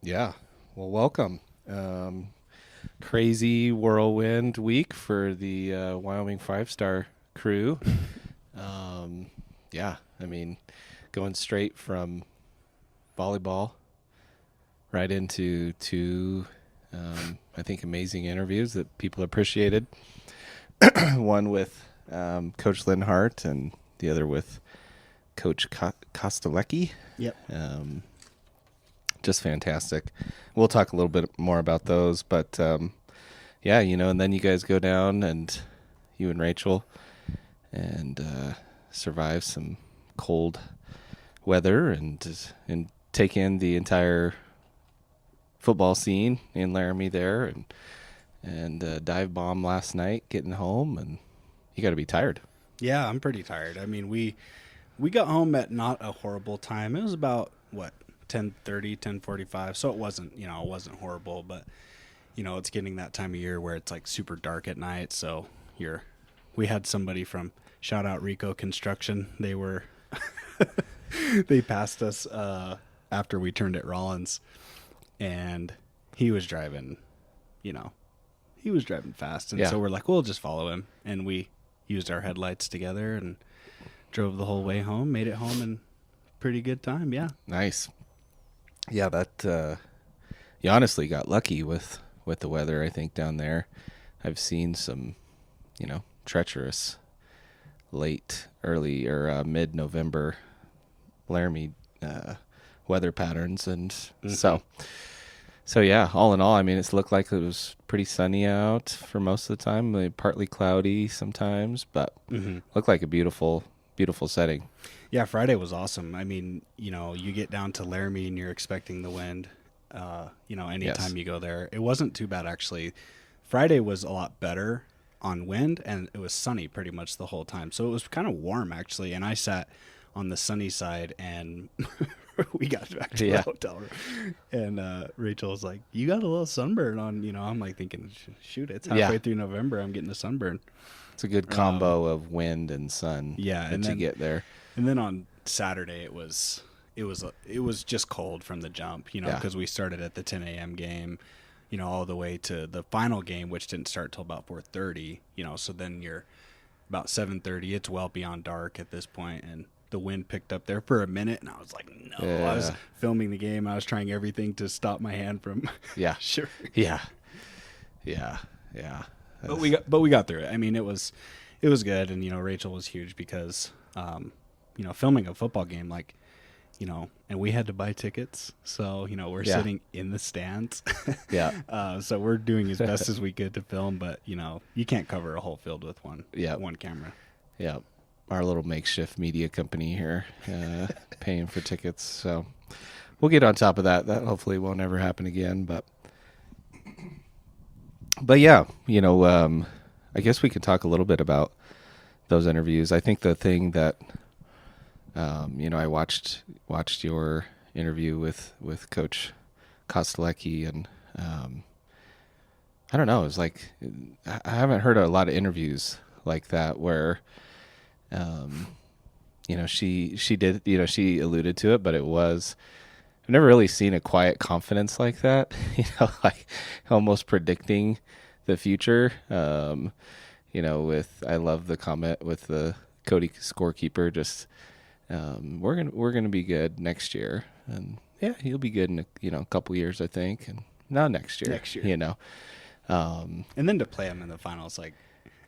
Yeah. Well, welcome. Crazy whirlwind week for the Wyoming Five Star crew. Um, yeah. I mean, going straight from volleyball right into two, I think, amazing interviews that people appreciated. One with Coach Linhart and the other with Coach Kostelecki. Yep. Um, just fantastic. We'll talk a little bit more about those, but yeah, and then you guys go down and you and Rachel and survive some cold weather and take in the entire football scene in Laramie there and dive bomb last night getting home, and you got to be tired. Yeah, I'm pretty tired. I mean, we got home at not a horrible time. It was about what 10:30, 10:45. So it wasn't horrible, but it's getting that time of year where it's like super dark at night. So we had somebody from shout out Rico Construction. They passed us after we turned at Rollins, and he was driving, you know, he was driving fast, and Yeah. so we're like, we'll just follow him, and we used our headlights together and drove the whole way home, made it home in pretty good time. Yeah. Nice. Yeah, that you honestly got lucky with the weather. I think down there, I've seen some, treacherous late, early, or mid-November Laramie weather patterns, and so yeah. All in all, I mean, it's looked like it was pretty sunny out for most of the time, partly cloudy sometimes, but looked like a beautiful, beautiful setting. Yeah, Friday was awesome. I mean, you get down to Laramie and you're expecting the wind. Anytime Yes. you go there, it wasn't too bad actually. Friday was a lot better on wind, and it was sunny pretty much the whole time. So it was kind of warm actually. And I sat on the sunny side, and we got back to the Yeah. hotel room, and Rachel was like, "You got a little sunburn on." I'm like thinking, "Shoot, it's halfway Yeah. through November. I'm getting a sunburn." It's a good combo of wind and sun Yeah, that and you then get there. And then on Saturday it was just cold from the jump, Yeah. because we started at the 10 a.m. game, all the way to the final game, which didn't start till about 4:30. So then you're about 7:30. It's well beyond dark at this point, and the wind picked up there for a minute, and I was like, no. I was Yeah. filming the game. I was trying everything to stop my hand from Yeah. sure. Yeah. Yeah. Yeah. But we got through it. I mean, it was good, and Rachel was huge because filming a football game, like, and we had to buy tickets, so we're Yeah. sitting in the stands. Yeah. So we're doing as best as we could to film, but you can't cover a whole field with Yeah. one camera. Yeah. Our little makeshift media company here, paying for tickets. So we'll get on top of that. That hopefully won't ever happen again. But yeah, I guess we could talk a little bit about those interviews. I think the thing that, I watched your interview with Coach Kostelecki, and I don't know. It was like I haven't heard a lot of interviews like that where, she did, she alluded to it, but it was. I've never really seen a quiet confidence like that. Like almost predicting the future. With I love the comment with the Cody scorekeeper. Just we're gonna be good next year, and yeah, he'll be good in a couple years, I think, and not next year. Next year. And then to play him in the finals, like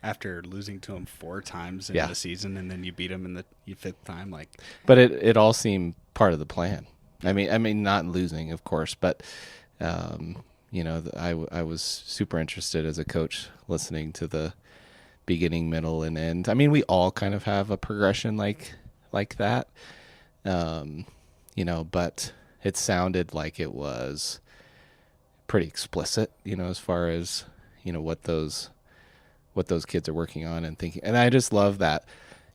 after losing to him 4 times in Yeah. the season, and then you beat him in the 5th time, like But it all seemed part of the plan. I mean, not losing, of course, but I was super interested as a coach listening to the beginning, middle, and end. I mean, we all kind of have a progression like that, but it sounded like it was pretty explicit, as far as what those kids are working on and thinking. And I just love that,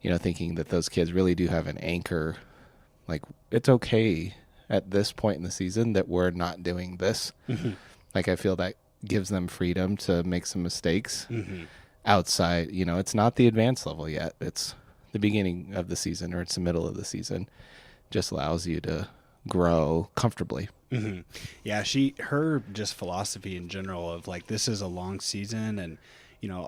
thinking that those kids really do have an anchor. Like, it's okay at this point in the season that we're not doing this. Like, I feel that gives them freedom to make some mistakes outside. It's not the advanced level yet. It's the beginning of the season, or it's the middle of the season. Just allows you to grow comfortably. Hmm. Yeah, her just philosophy in general of like this is a long season, and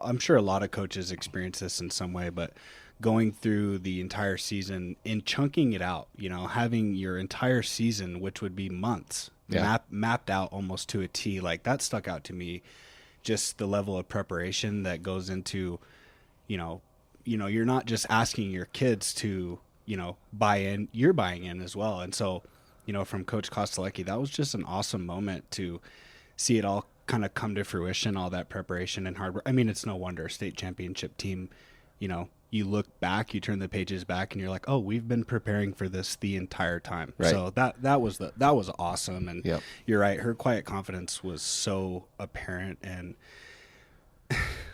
I'm sure a lot of coaches experience this in some way, but going through the entire season and chunking it out, having your entire season, which would be months, Yeah. mapped out almost to a T, like that stuck out to me. Just the level of preparation that goes into, you know, you're not just asking your kids to, buy in, you're buying in as well, and so from Coach Kostelecki, that was just an awesome moment to see it all kind of come to fruition, all that preparation and hard work. I mean, it's no wonder a state championship team, you look back, you turn the pages back, and you're like, oh, we've been preparing for this the entire time. Right. So that was awesome. And Yep. you're right, her quiet confidence was so apparent, and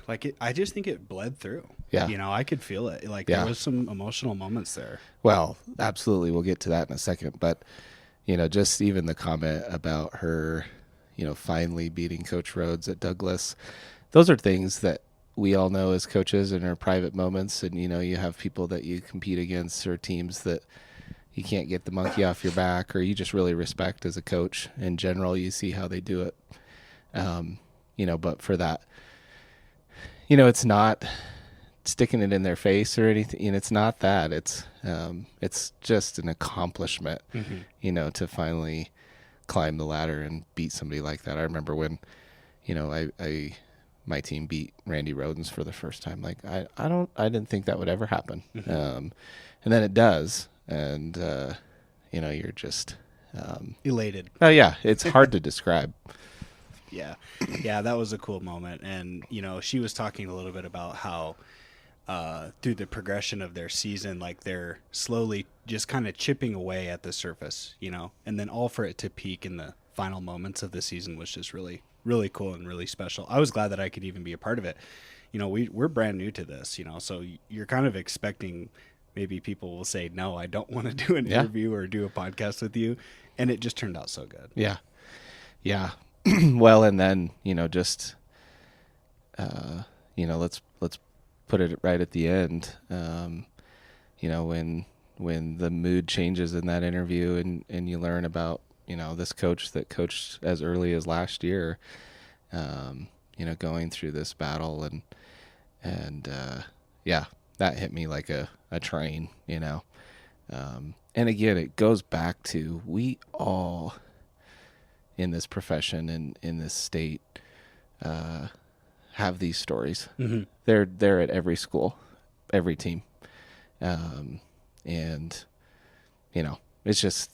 I just think it bled through. Yeah. I could feel it. Like Yeah. there was some emotional moments there. Well, absolutely. We'll get to that in a second. But, just even the comment about her, finally beating Coach Rhodes at Douglas, those are things that we all know as coaches in our private moments. And, you have people that you compete against or teams that you can't get the monkey off your back or you just really respect as a coach. In general, you see how they do it. But for that, it's not sticking it in their face or anything. It's not that. It's just an accomplishment, to finally climb the ladder and beat somebody like that. I remember when, my team beat Randy Rodens for the first time. Like I didn't think that would ever happen. And then it does. And, you're just, Elated. oh yeah, it's hard to describe. Yeah. Yeah, that was a cool moment. And, she was talking a little bit about how through the progression of their season, like they're slowly just kind of chipping away at the surface, and then all for it to peak in the final moments of the season was just really, really cool and really special. I was glad that I could even be a part of it. We're brand new to this, so you're kind of expecting maybe people will say, no, I don't want to do an interview or do a podcast with you. And it just turned out so good. Yeah. Yeah. Well, and then, just, let's put it right at the end. When the mood changes in that interview and you learn about, this coach that coached as early as last year, going through this battle and that hit me like a train, and again, it goes back to we all in this profession and in this state have these stories. Mm-hmm. They're at every school, every team. And, it's just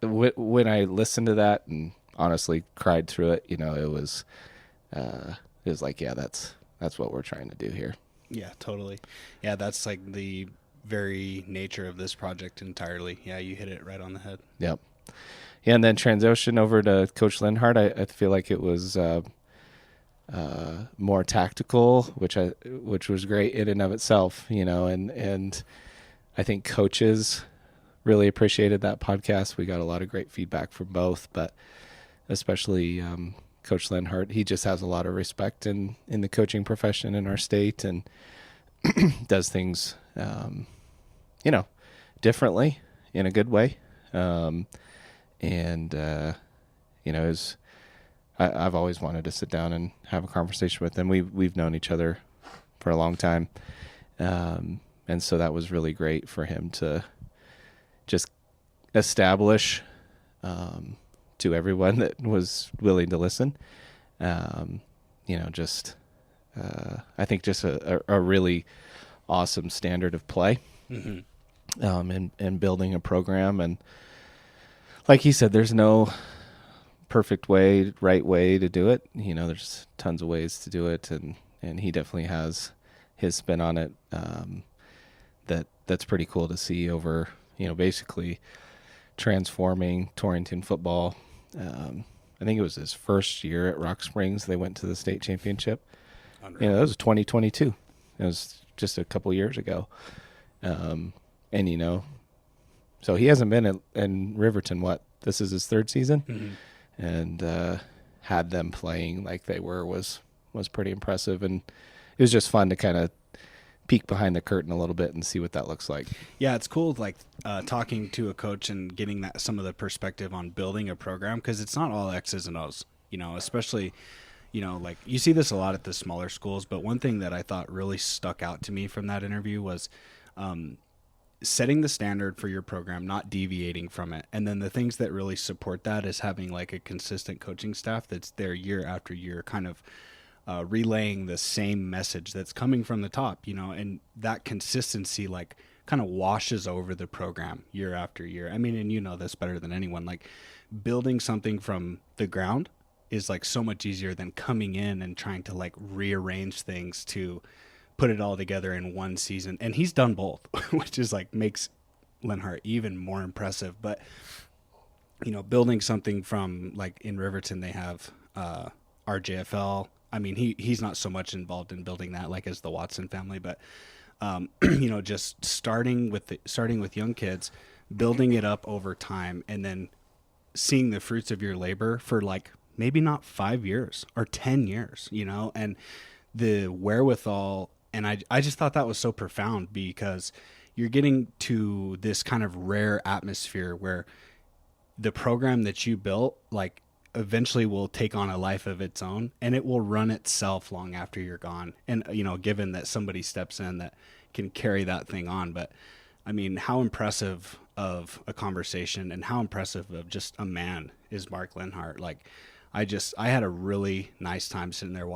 when I listened to that and honestly cried through it, it was like, yeah, that's what we're trying to do here. Yeah, totally. Yeah, that's like the very nature of this project entirely. Yeah, you hit it right on the head. Yep. Yeah, and then transition over to Coach Linhart. I feel like it was more tactical, which was great in and of itself, and I think coaches really appreciated that podcast. We got a lot of great feedback from both, but especially Coach Linhart. He just has a lot of respect in the coaching profession in our state and does things, differently in a good way. I've always wanted to sit down and have a conversation with him. We've known each other for a long time. And so that was really great for him to just establish, to everyone that was willing to listen. I think just a really awesome standard of play, and building a program. And like he said, there's no perfect right way to do it. There's tons of ways to do it. And he definitely has his spin on it. That's pretty cool to see over, basically transforming Torrington football. I think it was his first year at Rock Springs. They went to the state championship. That was 2022. It was just a couple years ago. So he hasn't been in Riverton. This is his third season. Mm-hmm. And had them playing like they were was pretty impressive. And it was just fun to kind of peek behind the curtain a little bit and see what that looks like. Yeah, it's cool, like talking to a coach and getting that some of the perspective on building a program, because it's not all X's and O's. Especially, like you see this a lot at the smaller schools. But one thing that I thought really stuck out to me from that interview was setting the standard for your program, not deviating from it. And then the things that really support that is having like a consistent coaching staff that's there year after year, kind of relaying the same message that's coming from the top, and that consistency like kind of washes over the program year after year. I mean, and this better than anyone, like building something from the ground is like so much easier than coming in and trying to like rearrange things to put it all together in one season. And he's done both, which is like makes Lenhart even more impressive. But building something from, like in Riverton, they have RJFL. I mean, he's not so much involved in building that like as the Watson family, but just starting with young kids, building it up over time, and then seeing the fruits of your labor for like maybe not 5 years or 10 years, and the wherewithal. And I just thought that was so profound, because you're getting to this kind of rare atmosphere where the program that you built, like, eventually will take on a life of its own, and it will run itself long after you're gone. And, given that somebody steps in that can carry that thing on. But I mean, how impressive of a conversation and how impressive of just a man is Mark Lenhart. Like, I had a really nice time sitting there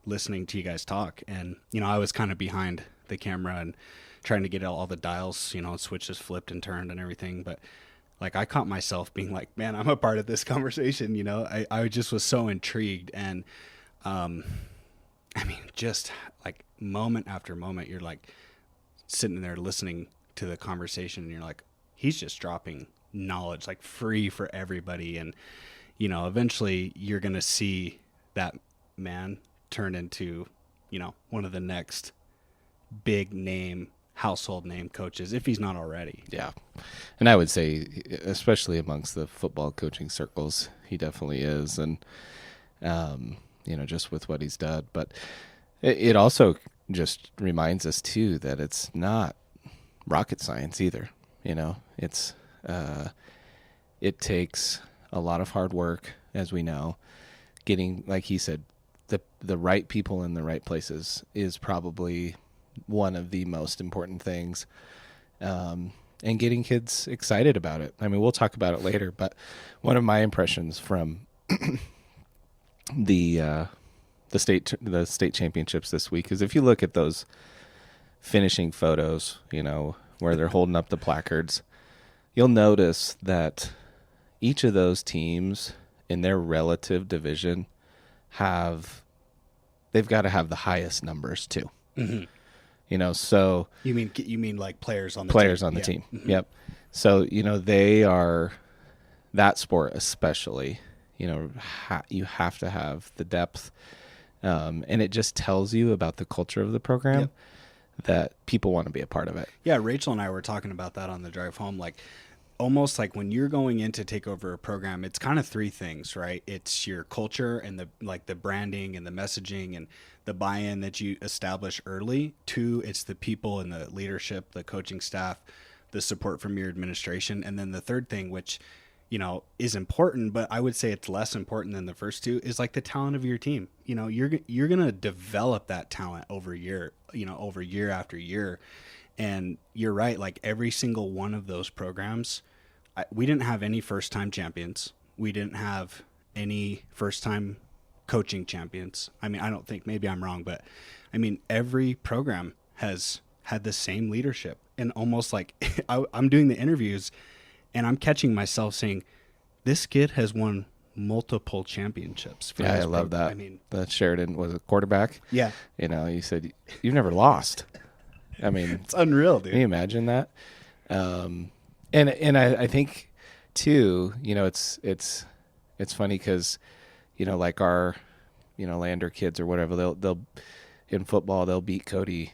listening to you guys talk. And, I was kind of behind the camera and trying to get all the dials, switches flipped and turned and everything. But like, I caught myself being like, man, I'm a part of this conversation. I just was so intrigued. And, I mean, just like moment after moment, you're like sitting there listening to the conversation, and you're like, he's just dropping knowledge, like free for everybody. And, eventually you're going to see that man turn into, one of the next big name, household name coaches, if he's not already. Yeah. And I would say, especially amongst the football coaching circles, he definitely is. And, just with what he's done. But it also just reminds us too that it's not rocket science either. It's, it takes a lot of hard work, as we know. Getting, like he said, the right people in the right places is probably one of the most important things. And getting kids excited about it. I mean, we'll talk about it later, but one of my impressions from the state championships this week is, if you look at those finishing photos, where they're holding up the placards, you'll notice that each of those teams in their relative division they've got to have the highest numbers too. Mm-hmm. So you mean like players on the team. Mm-hmm. Yep. So, they are, that sport especially, you have to have the depth. And it just tells you about the culture of the program. Yep. That people want to be a part of it. Yeah, Rachel and I were talking about that on the drive home. Like, almost like when you're going in to take over a program, it's kind of three things, right? It's your culture and the branding and the messaging and the buy-in that you establish early. 2, it's the people and the leadership, the coaching staff, the support from your administration. And then the third thing, which, is important, but I would say it's less important than the first 2, is like the talent of your team. You're going to develop that talent over year after year. And you're right. Like, every single one of those programs, we didn't have any first-time champions. We didn't have any first-time coaching champions. I mean, I don't think, maybe I'm wrong, but I mean, every program has had the same leadership. And almost like I'm doing the interviews and I'm catching myself saying, this kid has won multiple championships. Yeah, I love that. I mean, that Sheridan was a quarterback. Yeah. You said you've never lost. I mean, it's unreal, dude. Can you imagine that? And I think too, it's funny because, like our, Lander kids or whatever, they'll in football, they'll beat Cody,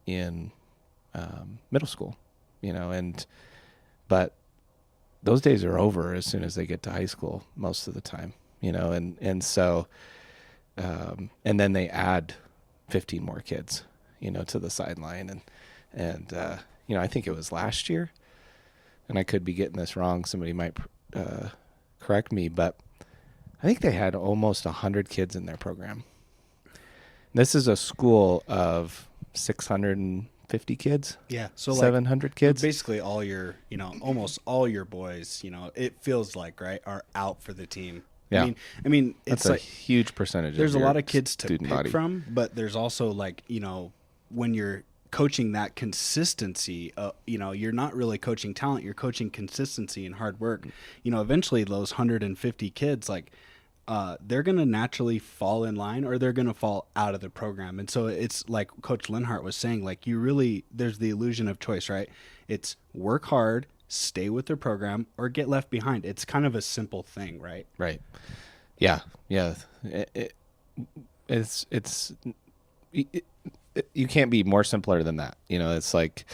in, middle school, but those days are over as soon as they get to high school most of the time, and so, and then they add 15 more kids, to the sideline. And I think it was last year, and I could be getting this wrong. Somebody might correct me, but I think they had almost 100 kids in their program. This is a school of 650 kids. Yeah. So 700 kids. Basically all your, almost all your boys, it feels like, right, are out for the team. Yeah. I mean, it's that's a huge percentage. There's of a your lot of kids to pick body from, but there's also when you're coaching that consistency, you're not really coaching talent, you're coaching consistency and hard work. Eventually those 150 kids, they're going to naturally fall in line or they're going to fall out of the program. And so it's like Coach Linhart was saying, there's the illusion of choice, right? It's work hard, stay with the program, or get left behind. It's kind of a simple thing, right? Right. Yeah. Yeah. You can't be more simpler than that. It's like,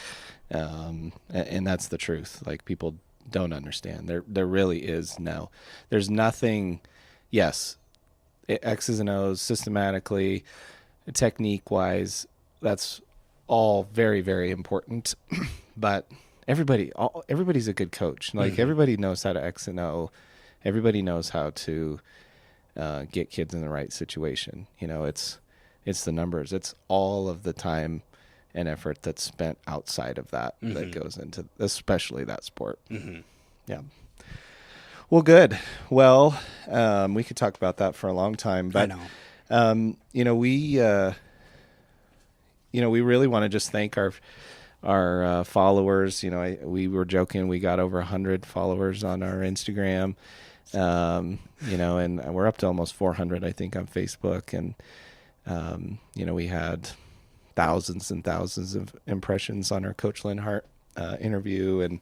and that's the truth. Like, people don't understand. There really is no, there's nothing. Yes, X's and O's systematically, technique wise, that's all very, very important. But everybody's a good coach. Like, everybody knows how to X and O. Everybody knows how to get kids in the right situation. It's the numbers. It's all of the time and effort that's spent outside of that that goes into especially that sport. Yeah. Well, good. Well, we could talk about that for a long time, but I know. we really want to just thank our followers. We were joking, we got over 100 followers on our Instagram, and we're up to almost 400, I think, on Facebook. And, we had thousands and thousands of impressions on our Coach Linhart interview and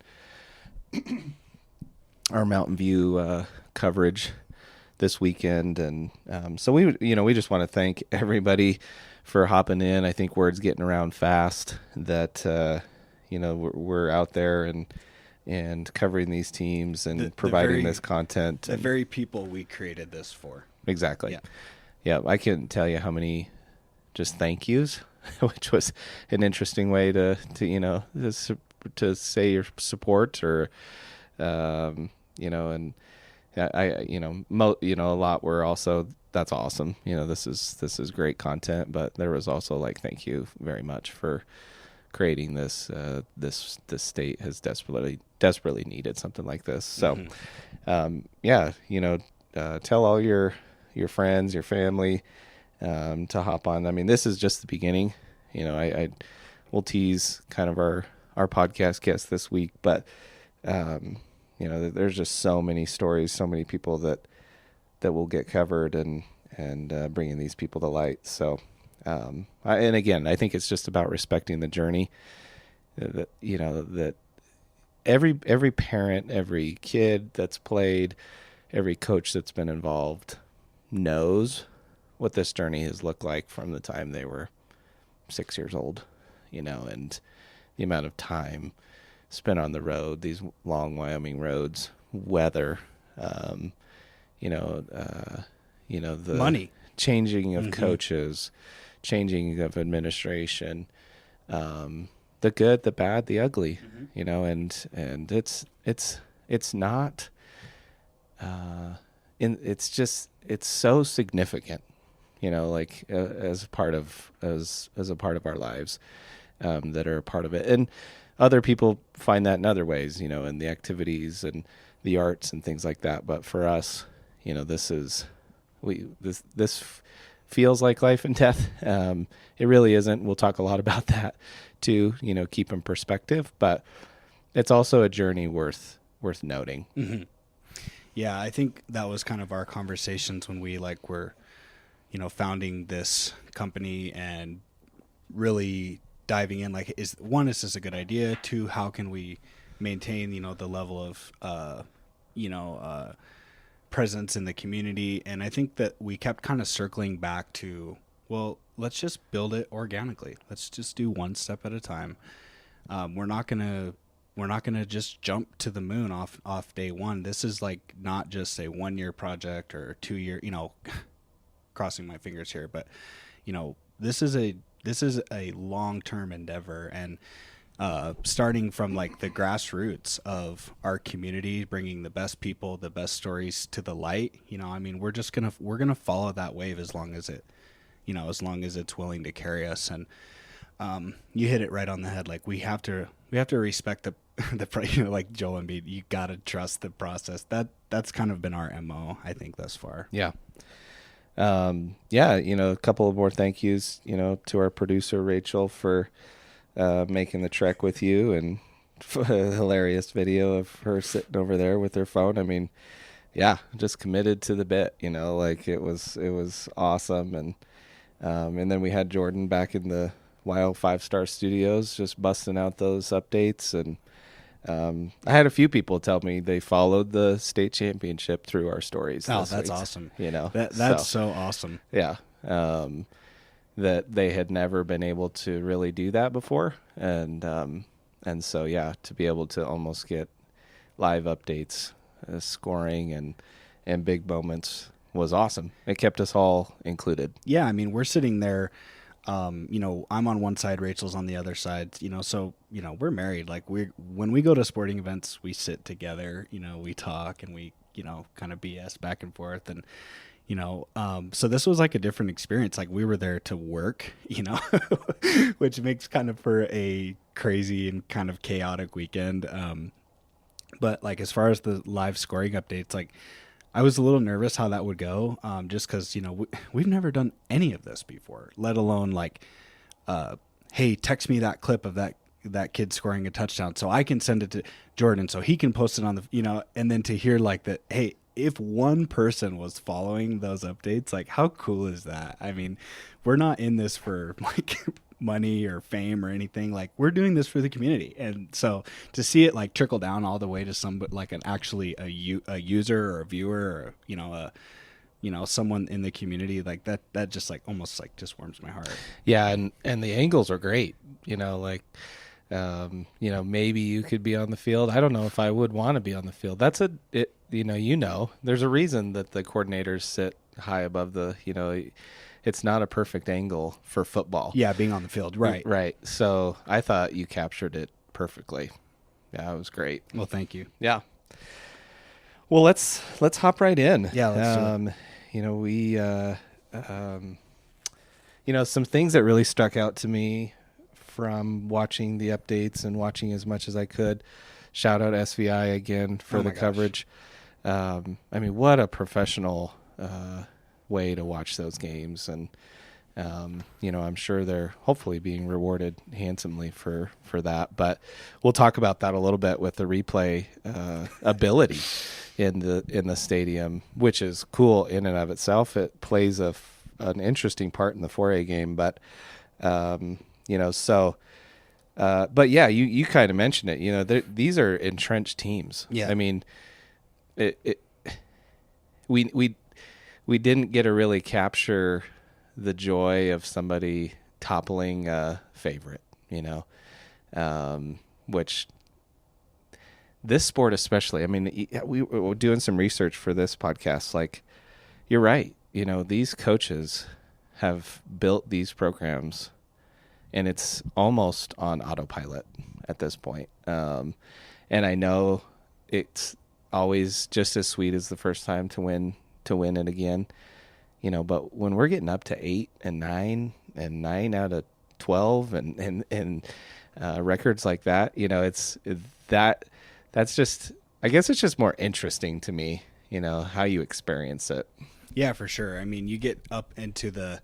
our Mountain View coverage this weekend. And so we just want to thank everybody for hopping in. I think word's getting around fast that we're out there and covering these teams and providing this content. The very people we created this for. Exactly. Yeah. I couldn't tell you how many just thank yous, which was an interesting way to say your support, or and a lot were also, that's awesome. This is great content, but there was also thank you very much for creating this. This state has desperately needed something like this. So, tell all your friends, your family, to hop on. I mean, this is just the beginning. We'll tease kind of our podcast guest this week, but there's just so many stories, so many people that will get covered, and bringing these people to light. So, and again, I think it's just about respecting the journey. That every parent, every kid that's played, every coach that's been involved knows what this journey has looked like from the time they were 6 years old, and the amount of time spent on the road, these long Wyoming roads, weather, the money, changing of coaches, changing of administration, the good, the bad, the ugly, and it's not, it's so significant, as a part of our lives, that are a part of it. And other people find that in other ways, in the activities and the arts and things like that. But for us, this feels like life and death. It really isn't. We'll talk a lot about that too, keep in perspective, but it's also a journey worth noting. Mm-hmm. Yeah. I think that was kind of our conversations when we were, founding this company and really diving in, is this a good idea? Two, how can we maintain, the level of, presence in the community? And I think that we kept kind of circling back to, well, let's just build it organically. Let's just do one step at a time. We're not gonna just jump to the moon off day one. This is not just a 1 year project or 2 year, crossing my fingers here, but this is a this is a long-term endeavor, and starting from like the grassroots of our community, bringing the best people, the best stories to the light. I mean, we're gonna follow that wave as long as as long as it's willing to carry us. And you hit it right on the head. Like we have to respect like Joel Embiid. You gotta trust the process. That's kind of been our MO, I think, thus far. Yeah. A couple of more thank yous, to our producer Rachel for making the trek with you, and a hilarious video of her sitting over there with her phone. I mean, yeah, just committed to the bit, like it was awesome. And then we had Jordan back in the Wild 5-Star Studios, just busting out those updates. And I had a few people tell me they followed the state championship through our stories. Oh, that's awesome. That's so awesome. Yeah. That they had never been able to really do that before. And so, yeah, to be able to almost get live updates, scoring and big moments was awesome. It kept us all included. Yeah. I mean, we're sitting there, I'm on one side, Rachel's on the other side, so, we're married. Like when we go to sporting events, we sit together, we talk and we, kind of BS back and forth. And, so this was like a different experience. Like we were there to work, which makes kind of for a crazy and kind of chaotic weekend. But like, as far as the live scoring updates, like I was a little nervous how that would go. Just cause we've never done any of this before, let alone like, hey, text me that clip of that kid scoring a touchdown so I can send it to Jordan so he can post it on the, and then to hear like that, hey, if one person was following those updates, like how cool is that? I mean, we're not in this for like money or fame or anything. Like we're doing this for the community. And so to see it like trickle down all the way to somebody like a user or a viewer or, someone in the community, like that just like almost like just warms my heart. Yeah. And the angles are great, maybe you could be on the field. I don't know if I would want to be on the field. There's a reason that the coordinators sit high above it's not a perfect angle for football. Yeah. Being on the field. Right. Right. So I thought you captured it perfectly. Yeah. It was great. Well, thank you. Yeah. Well, let's hop right in. Yeah. Let's some things that really stuck out to me from watching the updates and watching as much as I could. Shout out SVI again for the coverage. I mean, what a professional way to watch those games. And, I'm sure they're hopefully being rewarded handsomely for that. But we'll talk about that a little bit with the replay ability in the stadium, which is cool in and of itself. It plays an interesting part in the 4A game, but but yeah, you kind of mentioned it, these are entrenched teams. Yeah. I mean, we didn't get to really capture the joy of somebody toppling a favorite, which this sport especially, I mean, we were doing some research for this podcast. Like, you're right. These coaches have built these programs and it's almost on autopilot at this point. And I know it's always just as sweet as the first time to win it again, but when we're getting up to 8 and 9 and 9 out of 12 and records like that, that's just, I guess it's just more interesting to me, how you experience it. Yeah, for sure. I mean, you get up into the,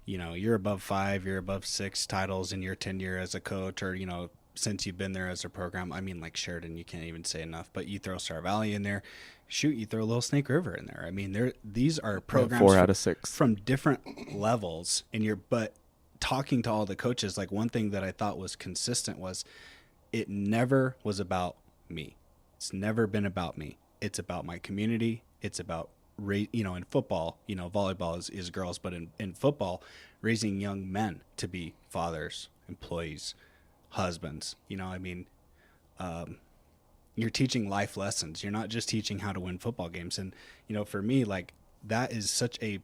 you're above 5, you're above 6 titles in your tenure as a coach, or, since you've been there as a program. I mean, like Sheridan, you can't even say enough, but you throw Star Valley in there, shoot, you throw Little Snake River in there. I mean, these are programs 4 out of 6 from different levels. But talking to all the coaches, like one thing that I thought was consistent was it never was about me. It's never been about me. It's about my community. It's about in football, volleyball is girls, but in football, raising young men to be fathers, employees, husbands. You're teaching life lessons. You're not just teaching how to win football games. And for me, like that is such a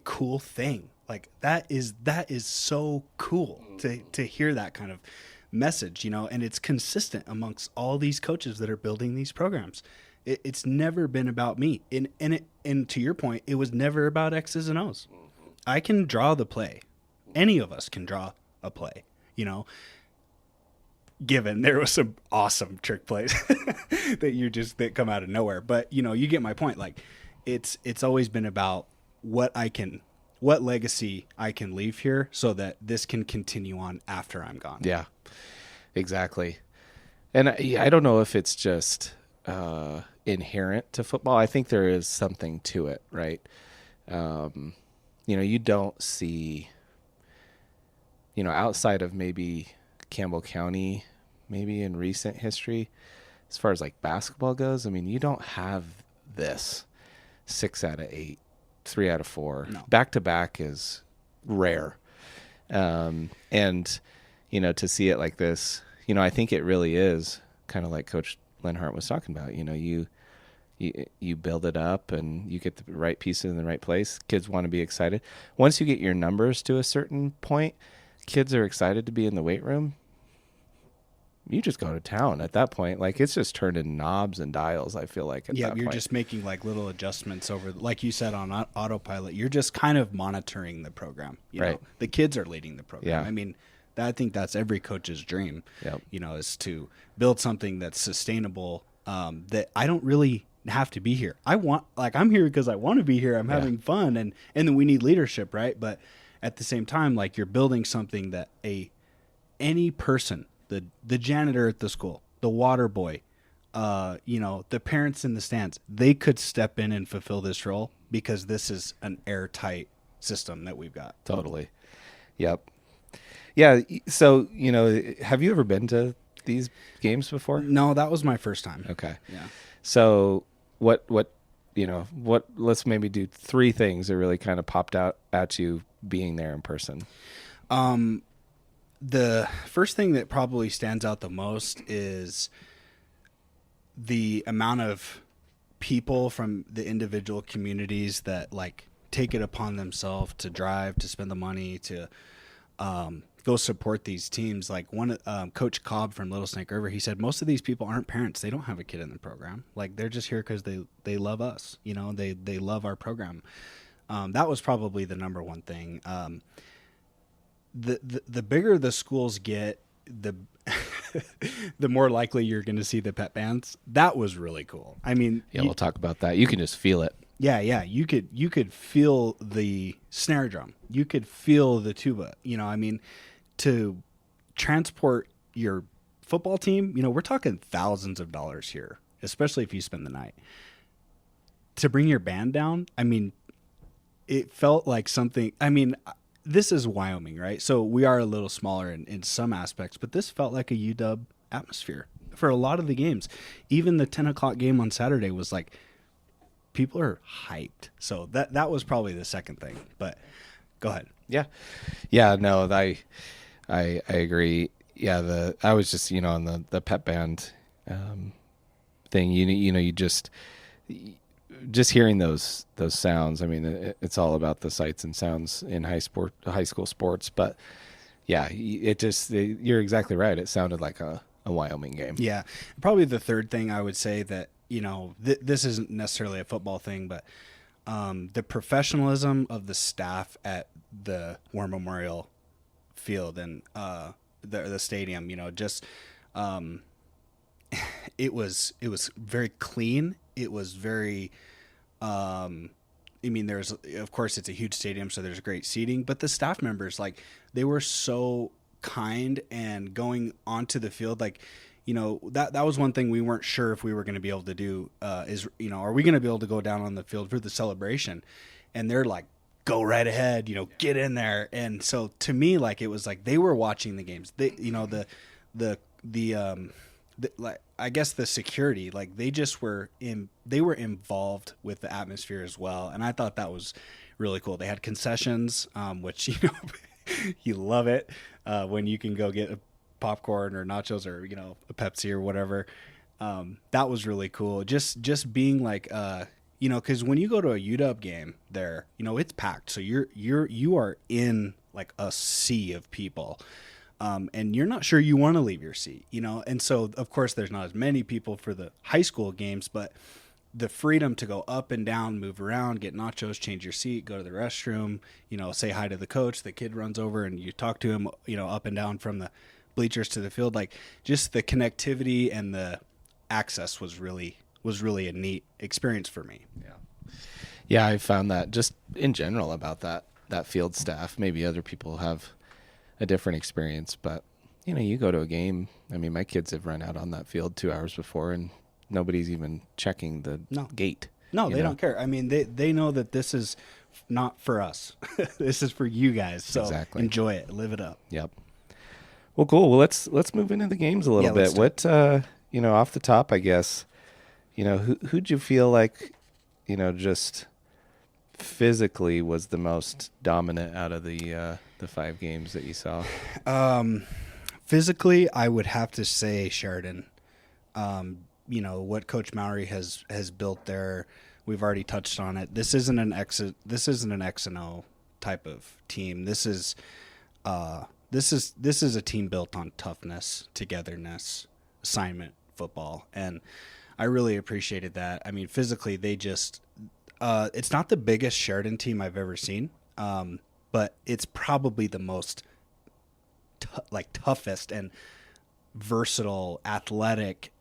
cool thing. Like that is so cool to hear that kind of message, you know, and it's consistent amongst all these coaches that are building these programs. It's never been about me. And to your point, it was never about X's and O's. I can draw the play. Any of us can draw a play, you know, given there was some awesome trick plays that come out of nowhere. But, you know, you get my point. Like it's always been about what legacy I can leave here so that this can continue on after I'm gone. Yeah, exactly. And I don't know if it's just inherent to football. I think there is something to it, right? You know, you don't see, you know, outside of maybe Campbell County, maybe in recent history, as far as like basketball goes, I mean, you don't have this 6 out of 8, 3 out of 4. No. Back to back is rare. And, you know, to see it like this, you know, I think it really is kind of like Coach Lenhart was talking about. You know, you build it up and you get the right pieces in the right place. Kids want to be excited. Once you get your numbers to a certain point, kids are excited to be in the weight room. You just go to town at that point. Like it's just turning knobs and dials, I feel like, at that you're point. just making like little adjustments over, like you said, on autopilot. You're just kind of monitoring the program. You Right. know? The kids are leading the program. Yeah. I mean, I think that's every coach's dream, Yep. you know, is to build something that's sustainable, that I don't really have to be here. I'm here because I want to be here. I'm having fun. And then we need leadership, right? But at the same time, like you're building something that any person, the janitor at the school, the water boy, you know, the parents in the stands, they could step in and fulfill this role because this is an airtight system that we've got. Totally. Yep. Yeah. So, you know, have you ever been to these games before? No, that was my first time. Okay. Yeah. So let's maybe do 3 things that really kind of popped out at you being there in person. The first thing that probably stands out the most is the amount of people from the individual communities that like take it upon themselves to drive, to spend the money, to go support these teams. Like Coach Cobb from Little Snake River, he said most of these people aren't parents. They don't have a kid in the program. Like they're just here because they love us. You know, they love our program. That was probably the number one thing. The bigger the schools get, the the more likely you're going to see the pep bands. That was really cool. I mean, We'll talk about that. You can just feel it. Yeah. You could feel the snare drum. You could feel the tuba. You know, I mean, to transport your football team, you know, we're talking thousands of dollars here, especially if you spend the night. To bring your band down, I mean, it felt like something. I mean, this is Wyoming, right? So we are a little smaller in some aspects, but this felt like a UW atmosphere for a lot of the games. Even the 10 o'clock game on Saturday was like, people are hyped. So that was probably the second thing, but go ahead. Yeah. No, I agree. Yeah. I was just, you know, on the pep band, thing, you know, you just hearing those sounds. I mean, it's all about the sights and sounds in high school sports, but yeah, you're exactly right. It sounded like a Wyoming game. Yeah. Probably the third thing I would say that, you know, this isn't necessarily a football thing, but the professionalism of the staff at the War Memorial Field and the stadium, you know, just it was very clean. It was very I mean, there's, of course, it's a huge stadium, so there's great seating, but the staff members, like, they were so kind and going onto the field, like, you know, that was one thing we weren't sure if we were going to be able to do, is, you know, are we going to be able to go down on the field for the celebration? And they're like, go right ahead, you know, get in there. And so to me, like, it was like they were watching the games. They, you know, like, I guess the security, like they were involved with the atmosphere as well. And I thought that was really cool. They had concessions, which, you know, you love it when you can go get a popcorn or nachos or, you know, a Pepsi or whatever. That was really cool. Just being like, because when you go to a UW game there, it's packed. So you are in like a sea of people. And you're not sure you want to leave your seat, and so of course there's not as many people for the high school games, but the freedom to go up and down, move around, get nachos, change your seat, go to the restroom, say hi to the coach, the kid runs over and you talk to him, up and down from the bleachers to the field, like just the connectivity and the access was really a neat experience for me. Yeah, I found that just in general about that field staff. Maybe other people have a different experience, but you go to a game. I mean, my kids have run out on that field 2 hours before, and nobody's even checking the gate. No, they don't care. I mean, they know that this is not for us. This is for you guys. So exactly. Enjoy it, live it up. Yep. Well, cool. Well, let's move into the games a little bit. What off the top, I guess, who'd you feel like, just physically was the most dominant out of the 5 games that you saw? Physically, I would have to say Sheridan. What Coach Mowry has built there, we've already touched on it. This isn't an X and O type of team. This is a team built on toughness, togetherness, assignment football, and I really appreciated that. I mean, physically, they just it's not the biggest Sheridan team I've ever seen, but it's probably the most toughest and versatile, athletic,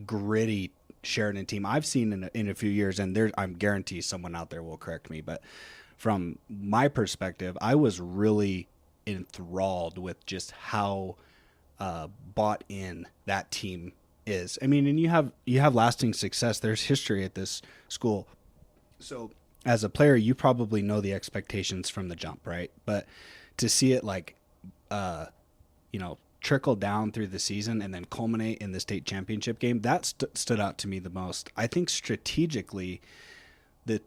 gritty Sheridan team I've seen in a few years. And I'm guarantee someone out there will correct me, but from my perspective, I was really enthralled with just how bought in that team is. I mean, and you have lasting success. There's history at this school. So as a player, you probably know the expectations from the jump, right? But to see it trickle down through the season and then culminate in the state championship game, that stood out to me the most. I think strategically, the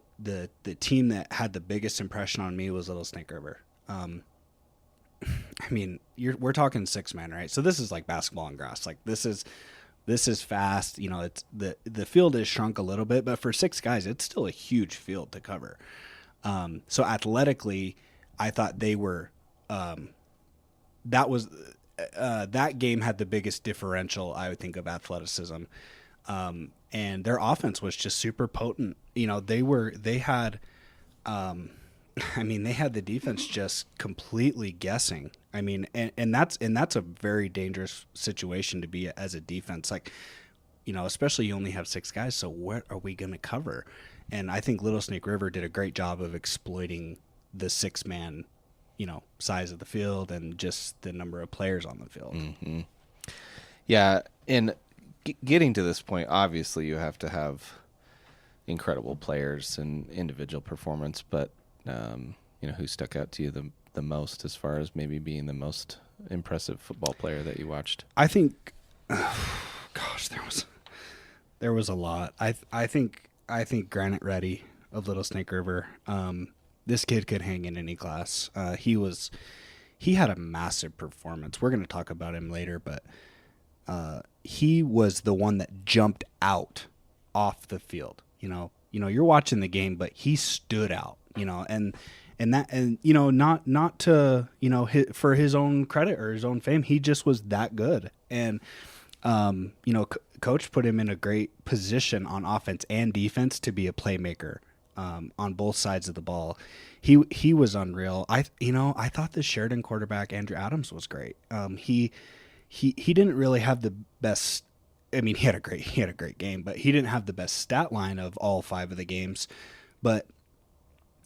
team that had the biggest impression on me was Little Snake River. I mean, we're talking 6-man, right? So this is like basketball on grass. Like this is fast. It's the field is shrunk a little bit, but for 6 guys, it's still a huge field to cover. So athletically, I thought they were. That game had the biggest differential, I would think, of athleticism, and their offense was just super potent. They had the defense just completely guessing. I mean, and that's a very dangerous situation to be as a defense. Like, especially you only have 6 guys, so what are we going to cover? And I think Little Snake River did a great job of exploiting the 6-man, size of the field and just the number of players on the field. Mm-hmm. Yeah, and getting to this point, obviously you have to have incredible players and individual performance, but who stuck out to you the most as far as maybe being the most impressive football player that you watched? I think, there was a lot. I think Granite Reddy of Little Snake River. This kid could hang in any class. He had a massive performance. We're going to talk about him later, but he was the one that jumped out off the field. You're watching the game, but he stood out. And not to for his own credit or his own fame, he just was that good. And coach put him in a great position on offense and defense to be a playmaker. On both sides of the ball. He was unreal. I thought the Sheridan quarterback Andrew Adams was great. He didn't really have the best. I mean, he had a great game, but he didn't have the best stat line of all 5 of the games. But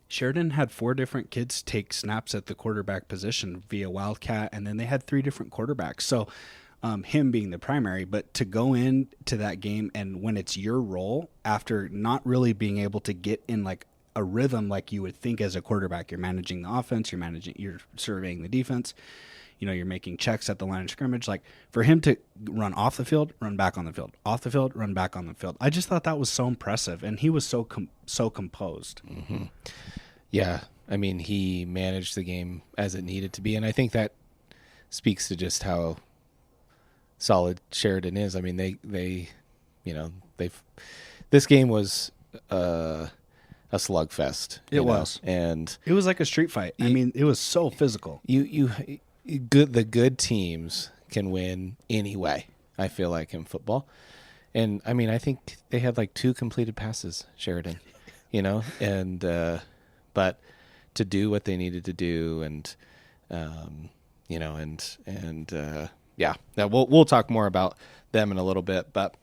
Sheridan had 4 different kids take snaps at the quarterback position via Wildcat, and then they had 3 different quarterbacks. So him being the primary, but to go into that game and when it's your role after not really being able to get in like a rhythm like you would think as a quarterback, you're managing the offense, you're surveying the defense, you're making checks at the line of scrimmage. Like for him to run off the field, run back on the field, off the field, run back on the field. I just thought that was so impressive, and he was so composed. Mm-hmm. Yeah, I mean, he managed the game as it needed to be, and I think that speaks to just how solid Sheridan is. I mean, they've this game was a slugfest. It was. And It was like a street fight. I mean, it was so physical. the good teams can win anyway. I feel like in football, and I mean, I think they had like 2 completed passes, Sheridan, and but to do what they needed to do, and yeah, we'll talk more about them in a little bit, but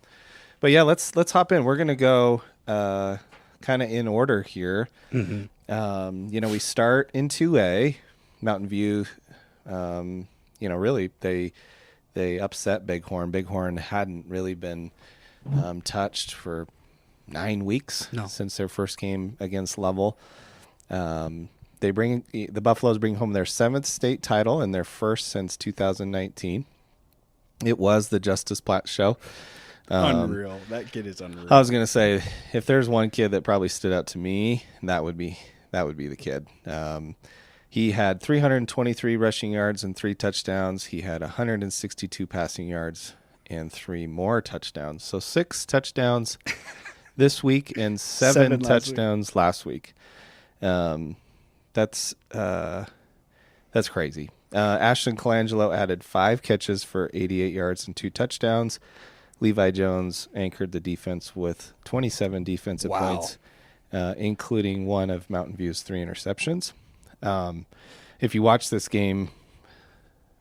yeah, let's hop in. We're gonna go kind of in order here. Mm-hmm. We start in 2A, Mountain View. Really they upset Bighorn. Bighorn hadn't really been touched for 9 weeks since their first game against Level. The Buffaloes bring home their 7th state title and their first since 2019. It was the Justice Platt show. Unreal. That kid is unreal. I was gonna say, if there's one kid that probably stood out to me, that would be the kid. He had 323 rushing yards and 3 touchdowns. He had 162 passing yards and 3 more touchdowns. So 6 touchdowns this week and 7 touchdowns last week. That's crazy. Ashton Colangelo added 5 catches for 88 yards and 2 touchdowns. Levi Jones anchored the defense with 27 defensive points, including one of Mountain View's 3 interceptions. If you watch this game,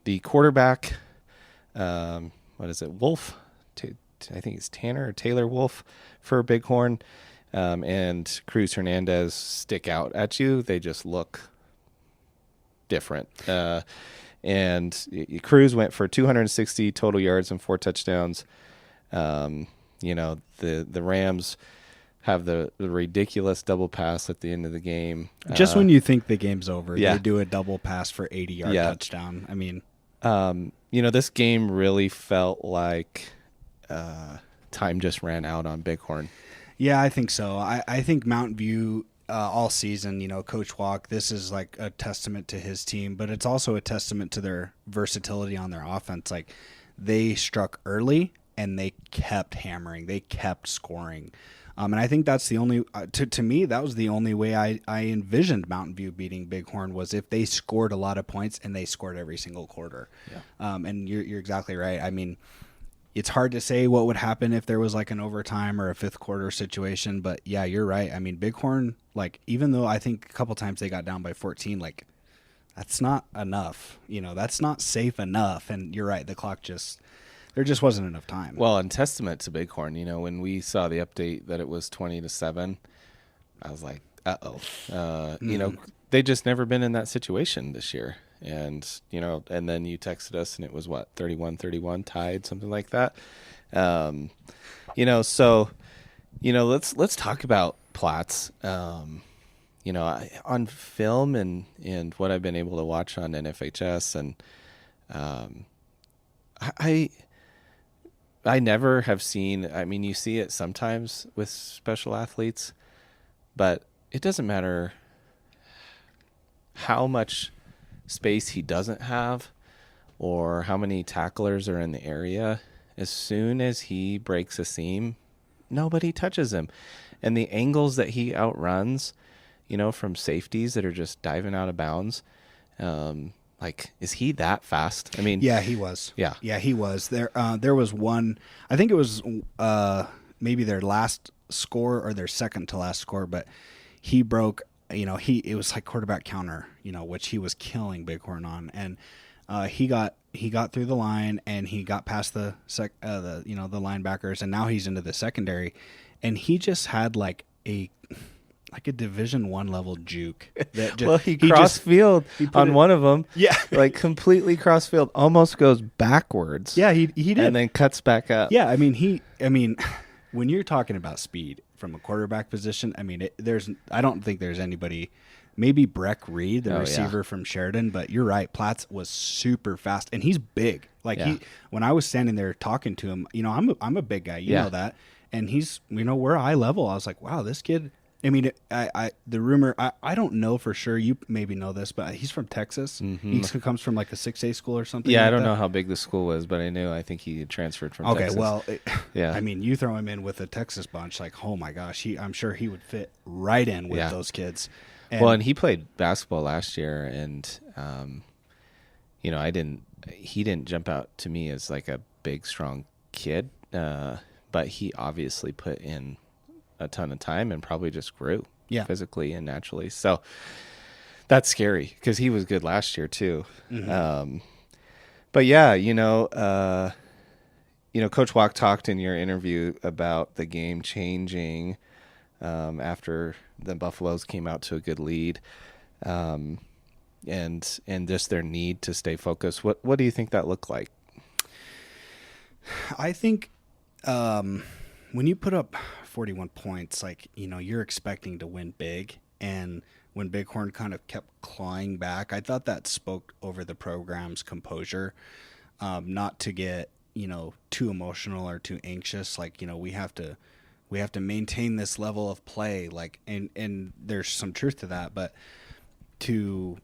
the quarterback, Wolf? I think it's Tanner or Taylor Wolf for Bighorn, and Cruz Hernandez stick out at you. They just look different. And Cruz went for 260 total yards and 4 touchdowns. The Rams have the ridiculous double pass at the end of the game. Just when you think the game's over, they do a double pass for 80-yard touchdown. I mean, this game really felt like time just ran out on Bighorn. Yeah, I think so. I think Mountain View all season, Coach Walk, this is like a testament to his team, but it's also a testament to their versatility on their offense. Like, they struck early and they kept hammering. They kept scoring. And I think that's the only, to me, that was the only way I envisioned Mountain View beating Bighorn, was if they scored a lot of points and they scored every single quarter. Yeah. And you're exactly right. I mean, it's hard to say what would happen if there was like an overtime or a 5th quarter situation, but yeah, you're right. I mean, Bighorn, like, even though I think a couple times they got down by 14, like, that's not enough. That's not safe enough. And you're right. There just wasn't enough time. Well, and testament to Bighorn, when we saw the update that it was 20-7, I was like, uh-oh. They just never been in that situation this year. And, and then you texted us and it was 31-31 tied, something like that. Let's talk about Platts. On film and what I've been able to watch on NFHS, and I never have seen, I mean, you see it sometimes with special athletes, but it doesn't matter how much space he doesn't have or how many tacklers are in the area. As soon as he breaks a seam, nobody touches him. And the angles that he outruns, from safeties that are just diving out of bounds, is he that fast? I mean, yeah, he was. Yeah, he was. There was one. I think it was maybe their last score or their second to last score, but he broke. It was like quarterback counter. Which he was killing Bighorn on, and he got through the line and he got past the linebackers, and now he's into the secondary, and he just had like a Division I level juke. He crossed field on one of them. Yeah, like completely cross field, almost goes backwards. Yeah, he did, and then cuts back up. Yeah, I mean, when you're talking about speed from a quarterback position, I mean, I don't think there's anybody. Maybe Breck Reed, the receiver from Sheridan, but you're right. Platts was super fast, and he's big. Like when I was standing there talking to him, I'm a big guy, you know that, and he's we're eye level. I was like, wow, this kid. I mean, the rumor, I don't know for sure. You maybe know this, but he's from Texas. He comes from like a 6A school or something. Yeah, like I don't that. know how big the school was, but I think he had transferred from Okay, Texas. well, Yeah. I mean, you throw him in with a Texas bunch, like, oh my gosh, I'm sure he would fit right in with those kids. And he played basketball last year, and he didn't jump out to me as like a big, strong kid, but he obviously put in a ton of time and probably just grew physically and naturally. So that's scary because he was good last year too. But yeah, Coach Walk talked in your interview about the game changing after the Buffaloes came out to a good lead, and just their need to stay focused. What do you think that looked like? I think when you put up 41 points, like, you're expecting to win big. And when Bighorn kind of kept clawing back, I thought that spoke over the program's composure, not to get, too emotional or too anxious. Like, we have to maintain this level of play. Like, and there's some truth to that, but to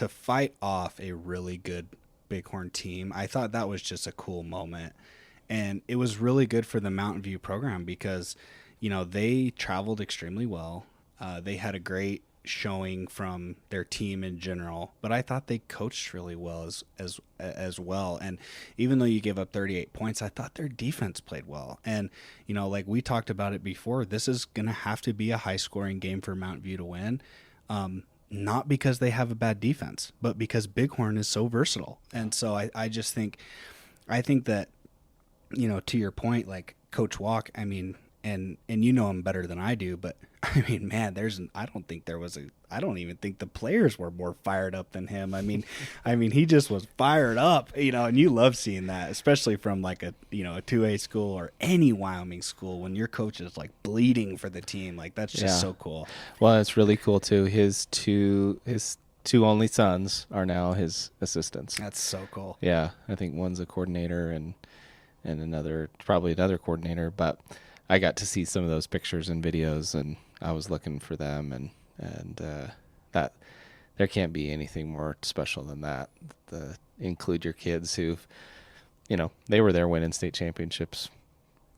fight off a really good Bighorn team, I thought that was just a cool moment. And it was really good for the Mountain View program because, they traveled extremely well. They had a great showing from their team in general, but I thought they coached really well as well. And even though you gave up 38 points, I thought their defense played well. And, like we talked about it before, this is going to have to be a high scoring game for Mountain View to win. Not because they have a bad defense, but because Bighorn is so versatile. And so I just think that, to your point, like Coach Walk, I mean, and you know him better than I do, but I mean, man, I don't even think the players were more fired up than him. I mean, he just was fired up, and you love seeing that, especially from like a 2A school or any Wyoming school when your coach is like bleeding for the team. Like, that's just so cool. Well, it's really cool too. His two only sons are now his assistants. That's so cool. Yeah. I think one's a coordinator and probably another coordinator, but I got to see some of those pictures and videos, and I was looking for them, and that there can't be anything more special than that. Include your kids who've, they were there winning state championships,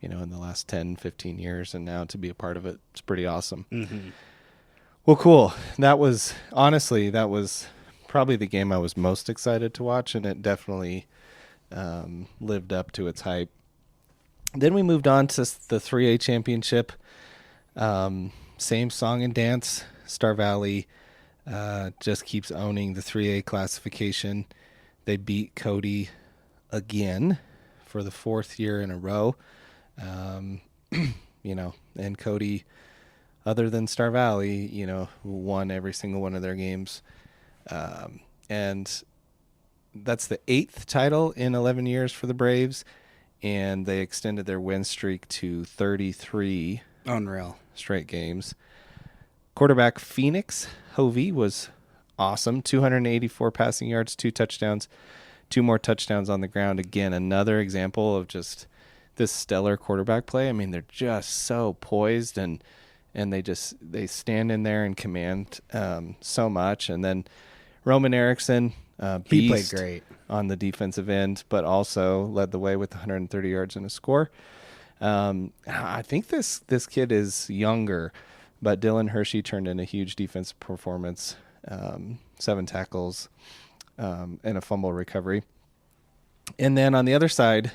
in the last 10, 15 years, and now to be a part of it, it's pretty awesome. Mm-hmm. Well, cool. That was probably the game I was most excited to watch, and it definitely lived up to its hype. Then we moved on to the 3A championship. Same song and dance. Star Valley just keeps owning the 3A classification. They beat Cody again for the fourth year in a row. And Cody, other than Star Valley, won every single one of their games. And that's the 8th title in 11 years for the Braves. And they extended their win streak to 33 Unreal straight games. Quarterback Phoenix Hovey was awesome. 284 passing yards, 2 touchdowns, 2 more touchdowns on the ground. Again, another example of just this stellar quarterback play. I mean, they're just so poised and they stand in there and command so much. And then Roman Erickson, he played great on the defensive end, but also led the way with 130 yards and a score. I think this kid is younger, but Dylan Hershey turned in a huge defensive performance, 7 tackles, and a fumble recovery. And then on the other side,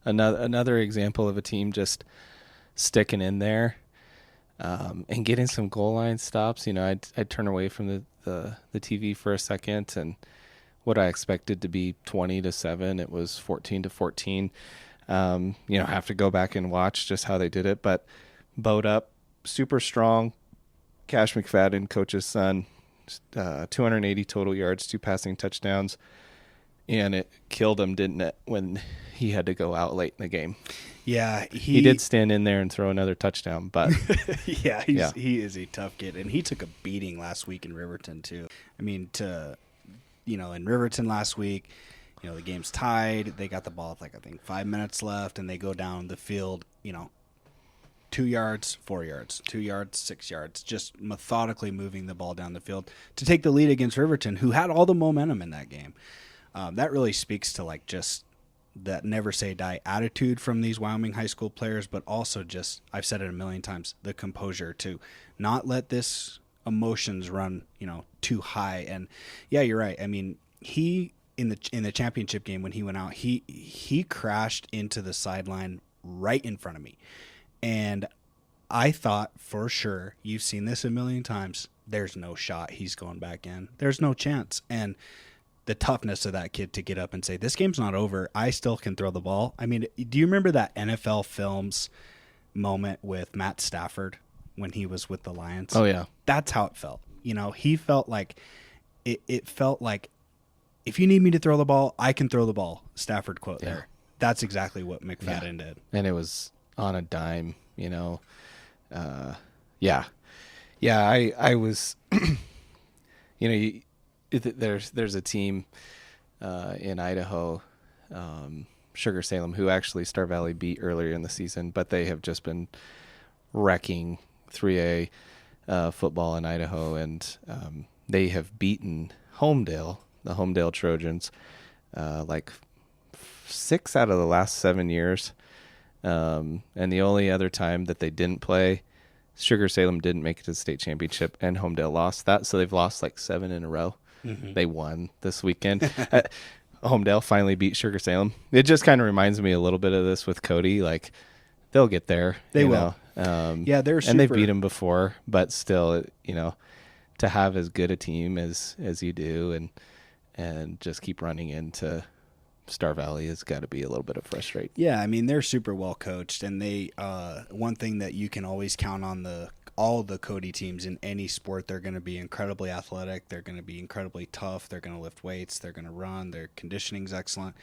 another example of a team just sticking in there and getting some goal line stops. I'd turn away from the TV for a second, and what I expected to be 20-7, it was 14-14. Have to go back and watch just how they did it, but bowed up, super strong. Cash McFadden, coach's son, 280 total yards, 2 passing touchdowns, and it killed him, didn't it, when he had to go out late in the game? Yeah, he did stand in there and throw another touchdown, but he is a tough kid, and he took a beating last week in Riverton too. I mean, in Riverton last week, the game's tied. They got the ball with I think 5 minutes left, and they go down the field, 2 yards, 4 yards, 2 yards, 6 yards, just methodically moving the ball down the field to take the lead against Riverton, who had all the momentum in that game. That really speaks to like just that never say die attitude from these Wyoming high school players, but also just, I've said it a million times, the composure to not let this emotions run, too high. And yeah, you're right. I mean, he in the championship game when he went out, he crashed into the sideline right in front of me. And I thought for sure, you've seen this a million times, there's no shot he's going back in. There's no chance. And the toughness of that kid to get up and say, this game's not over. I still can throw the ball. I mean, do you remember that NFL Films moment with Matt Stafford when he was with the Lions? Oh, yeah. That's how it felt. He felt like it felt like, if you need me to throw the ball, I can throw the ball. Stafford quote there. That's exactly what McFadden did. And it was on a dime, Yeah, I was, there's a team in Idaho, Sugar Salem, who actually Star Valley beat earlier in the season, but they have just been wrecking 3A football in Idaho, and they have beaten Homedale, the Homedale Trojans, like 6 out of the last 7 years. And the only other time that they didn't play, Sugar Salem didn't make it to the state championship, and Homedale lost that. So they've lost like 7 in a row. Mm-hmm. They won this weekend. Homedale finally beat Sugar Salem. It just kind of reminds me a little bit of this with Cody. Like, they'll get there. They will. Yeah, they're super. And they've beat them before, but still, to have as good a team as you do, and just keep running into Star Valley has got to be a little bit of frustrating. Yeah, I mean, they're super well coached, and they one thing that you can always count on all the Cody teams in any sport, they're going to be incredibly athletic, they're going to be incredibly tough, they're going to lift weights, they're going to run, their conditioning's excellent.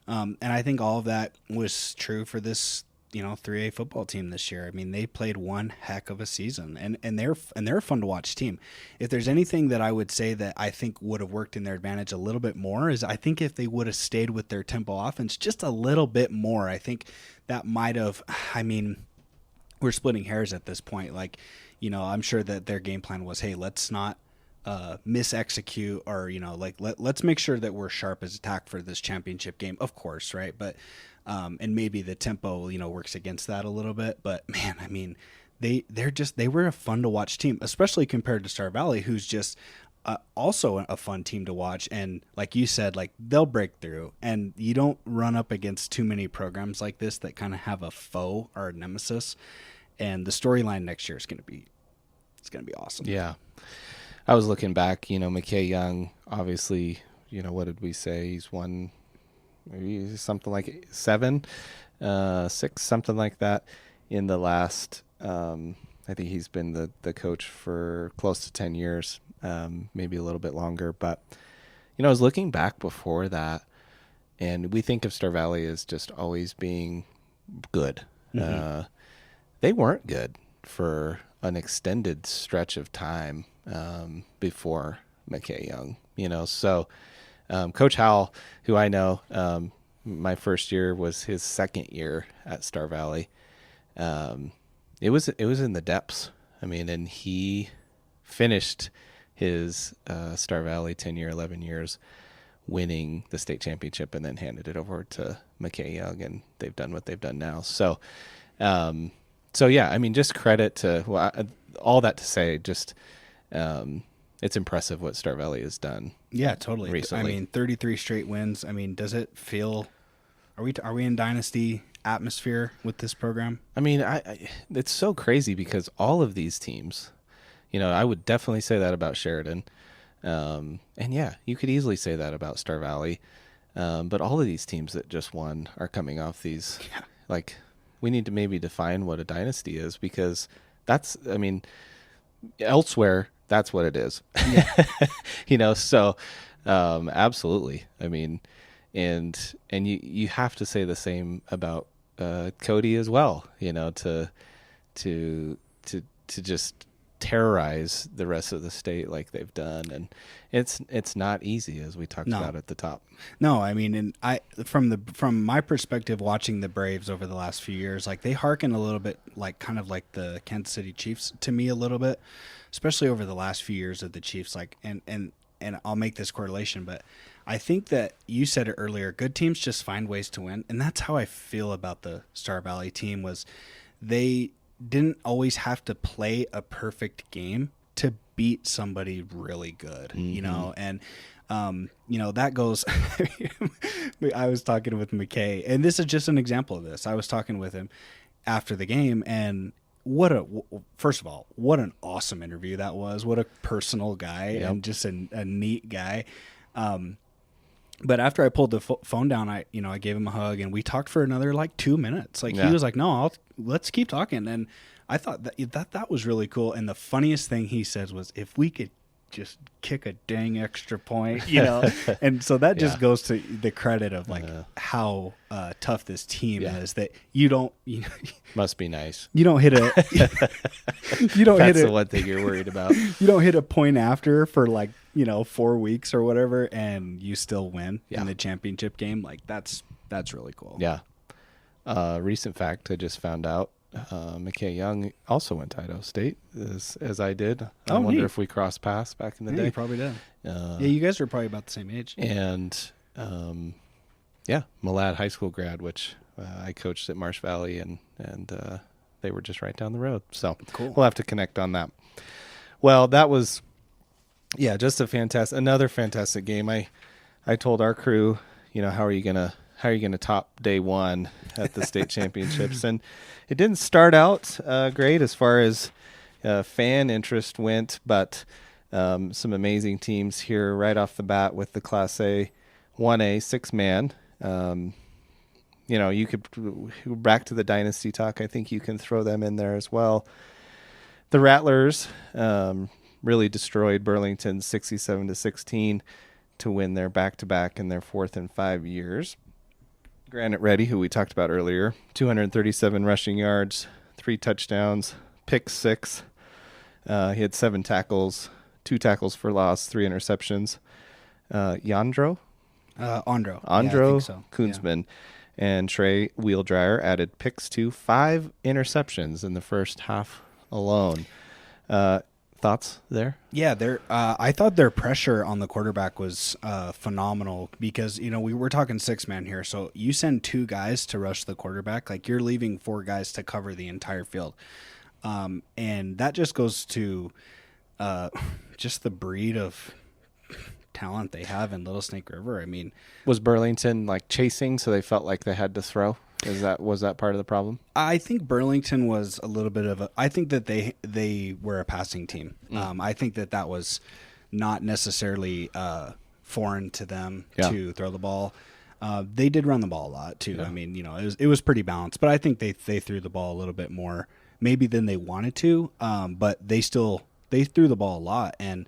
And I think all of that was true for this 3A football team this year. I mean, they played one heck of a season, and they're a fun to watch team. If there's anything that I would say that I think would have worked in their advantage a little bit more, is I think if they would have stayed with their tempo offense just a little bit more, I think that might have, I mean, we're splitting hairs at this point. Like, I'm sure that their game plan was, hey, let's not mis-execute, or let's make sure that we're sharp as attack for this championship game, of course, right? But and maybe the tempo works against that a little bit, but man, I mean, they were a fun to watch team, especially compared to Star Valley, who's just also a fun team to watch. And like you said, like, they'll break through, and you don't run up against too many programs like this that kind of have a foe or a nemesis. And the storyline next year is going to be awesome. Yeah. I was looking back, McKay Young, obviously, what did we say? He's won maybe something like 7, 6, something like that in the last, I think he's been the coach for close to 10 years, maybe a little bit longer. But, I was looking back before that, and we think of Star Valley as just always being good. Mm-hmm. They weren't good for an extended stretch of time before McKay Young, so Coach Howell, who I know, my first year was his second year at Star Valley. It was in the depths. I mean, and he finished his Star Valley 10-year, 11 years winning the state championship, and then handed it over to McKay Young, and they've done what they've done now. So yeah, I mean, just credit to all that to say, just it's impressive what Star Valley has done. Yeah, totally. Recently. I mean, 33 straight wins. I mean, does it feel? Are we in dynasty atmosphere with this program? I mean, it's so crazy because all of these teams, I would definitely say that about Sheridan, and yeah, you could easily say that about Star Valley, but all of these teams that just won are coming off these. Yeah. Like, we need to maybe define what a dynasty is, because that's, I mean, elsewhere, that's what it is. Yeah. So absolutely. I mean, and you have to say the same about Cody as well, to just terrorize the rest of the state like they've done, and it's not easy, as we talked No. about at the top. No, I mean, and from my perspective, watching the Braves over the last few years, like they hearken a little bit like kind of like the Kansas City Chiefs to me a little bit, especially over the last few years of the Chiefs. Like, and I'll make this correlation, but I think that you said it earlier. Good teams just find ways to win, and that's how I feel about the Star Valley team. Was they didn't always have to play a perfect game to beat somebody really good, you know, and that goes. I was talking with McKay, and this is just an example of this. I was talking with him after the game, and first of all, what an awesome interview that was. What a personal guy, and just a neat guy. But after I pulled the phone down, I gave him a hug, and we talked for another like 2 minutes. Like he was like, "No, let's keep talking." And I thought that was really cool. And the funniest thing he said was, "If we could just kick a dang extra point," and so that just goes to the credit of like how tough this team is. That you don't, Must be nice. you don't hit a, you don't That's hit the a, one thing you're worried about. you don't hit a point after for like 4 weeks or whatever, and you still win in the championship game. Like that's really cool. Yeah. Recent fact I just found out: McKay Young also went to Idaho State, as I did. I wonder neat. if we crossed paths back in the Yeah, day. you probably did. Yeah, you guys are probably about the same age. And Malad High School grad, which I coached at Marsh Valley, and they were just right down the road. So Cool. We'll have to connect on that. Well, that was just another fantastic game. I told our crew, how are you gonna top day one at the state championships, and it didn't start out great as far as fan interest went, but some amazing teams here right off the bat with the Class A 1A 6-man. You could back to the dynasty talk. I think you can throw them in there as well. The Rattlers really destroyed Burlington 67-16 to win their back-to-back in their 4th in 5 years. Granite Ready, who we talked about earlier, 237 rushing yards, 3 touchdowns, pick 6. He had 7 tackles, 2 tackles for loss, 3 interceptions. Andro Andro. Yeah, I think so. Koonsman and Trey Wheeldryer added picks to 5 interceptions in the first half alone. Thoughts there? Yeah, I thought their pressure on the quarterback was phenomenal because we were talking 6-man here, so you send 2 guys to rush the quarterback, like you're leaving 4 guys to cover the entire field, and that just goes to just the breed of talent they have in Little Snake River. I mean, was Burlington like chasing, so they felt like they had to throw? Was that part of the problem? I think Burlington was a little bit of I think that they were a passing team. I think that was not necessarily foreign to them to throw the ball. They did run the ball a lot too. Yeah. I mean, it was pretty balanced, but I think they threw the ball a little bit more maybe than they wanted to. But they threw the ball a lot, and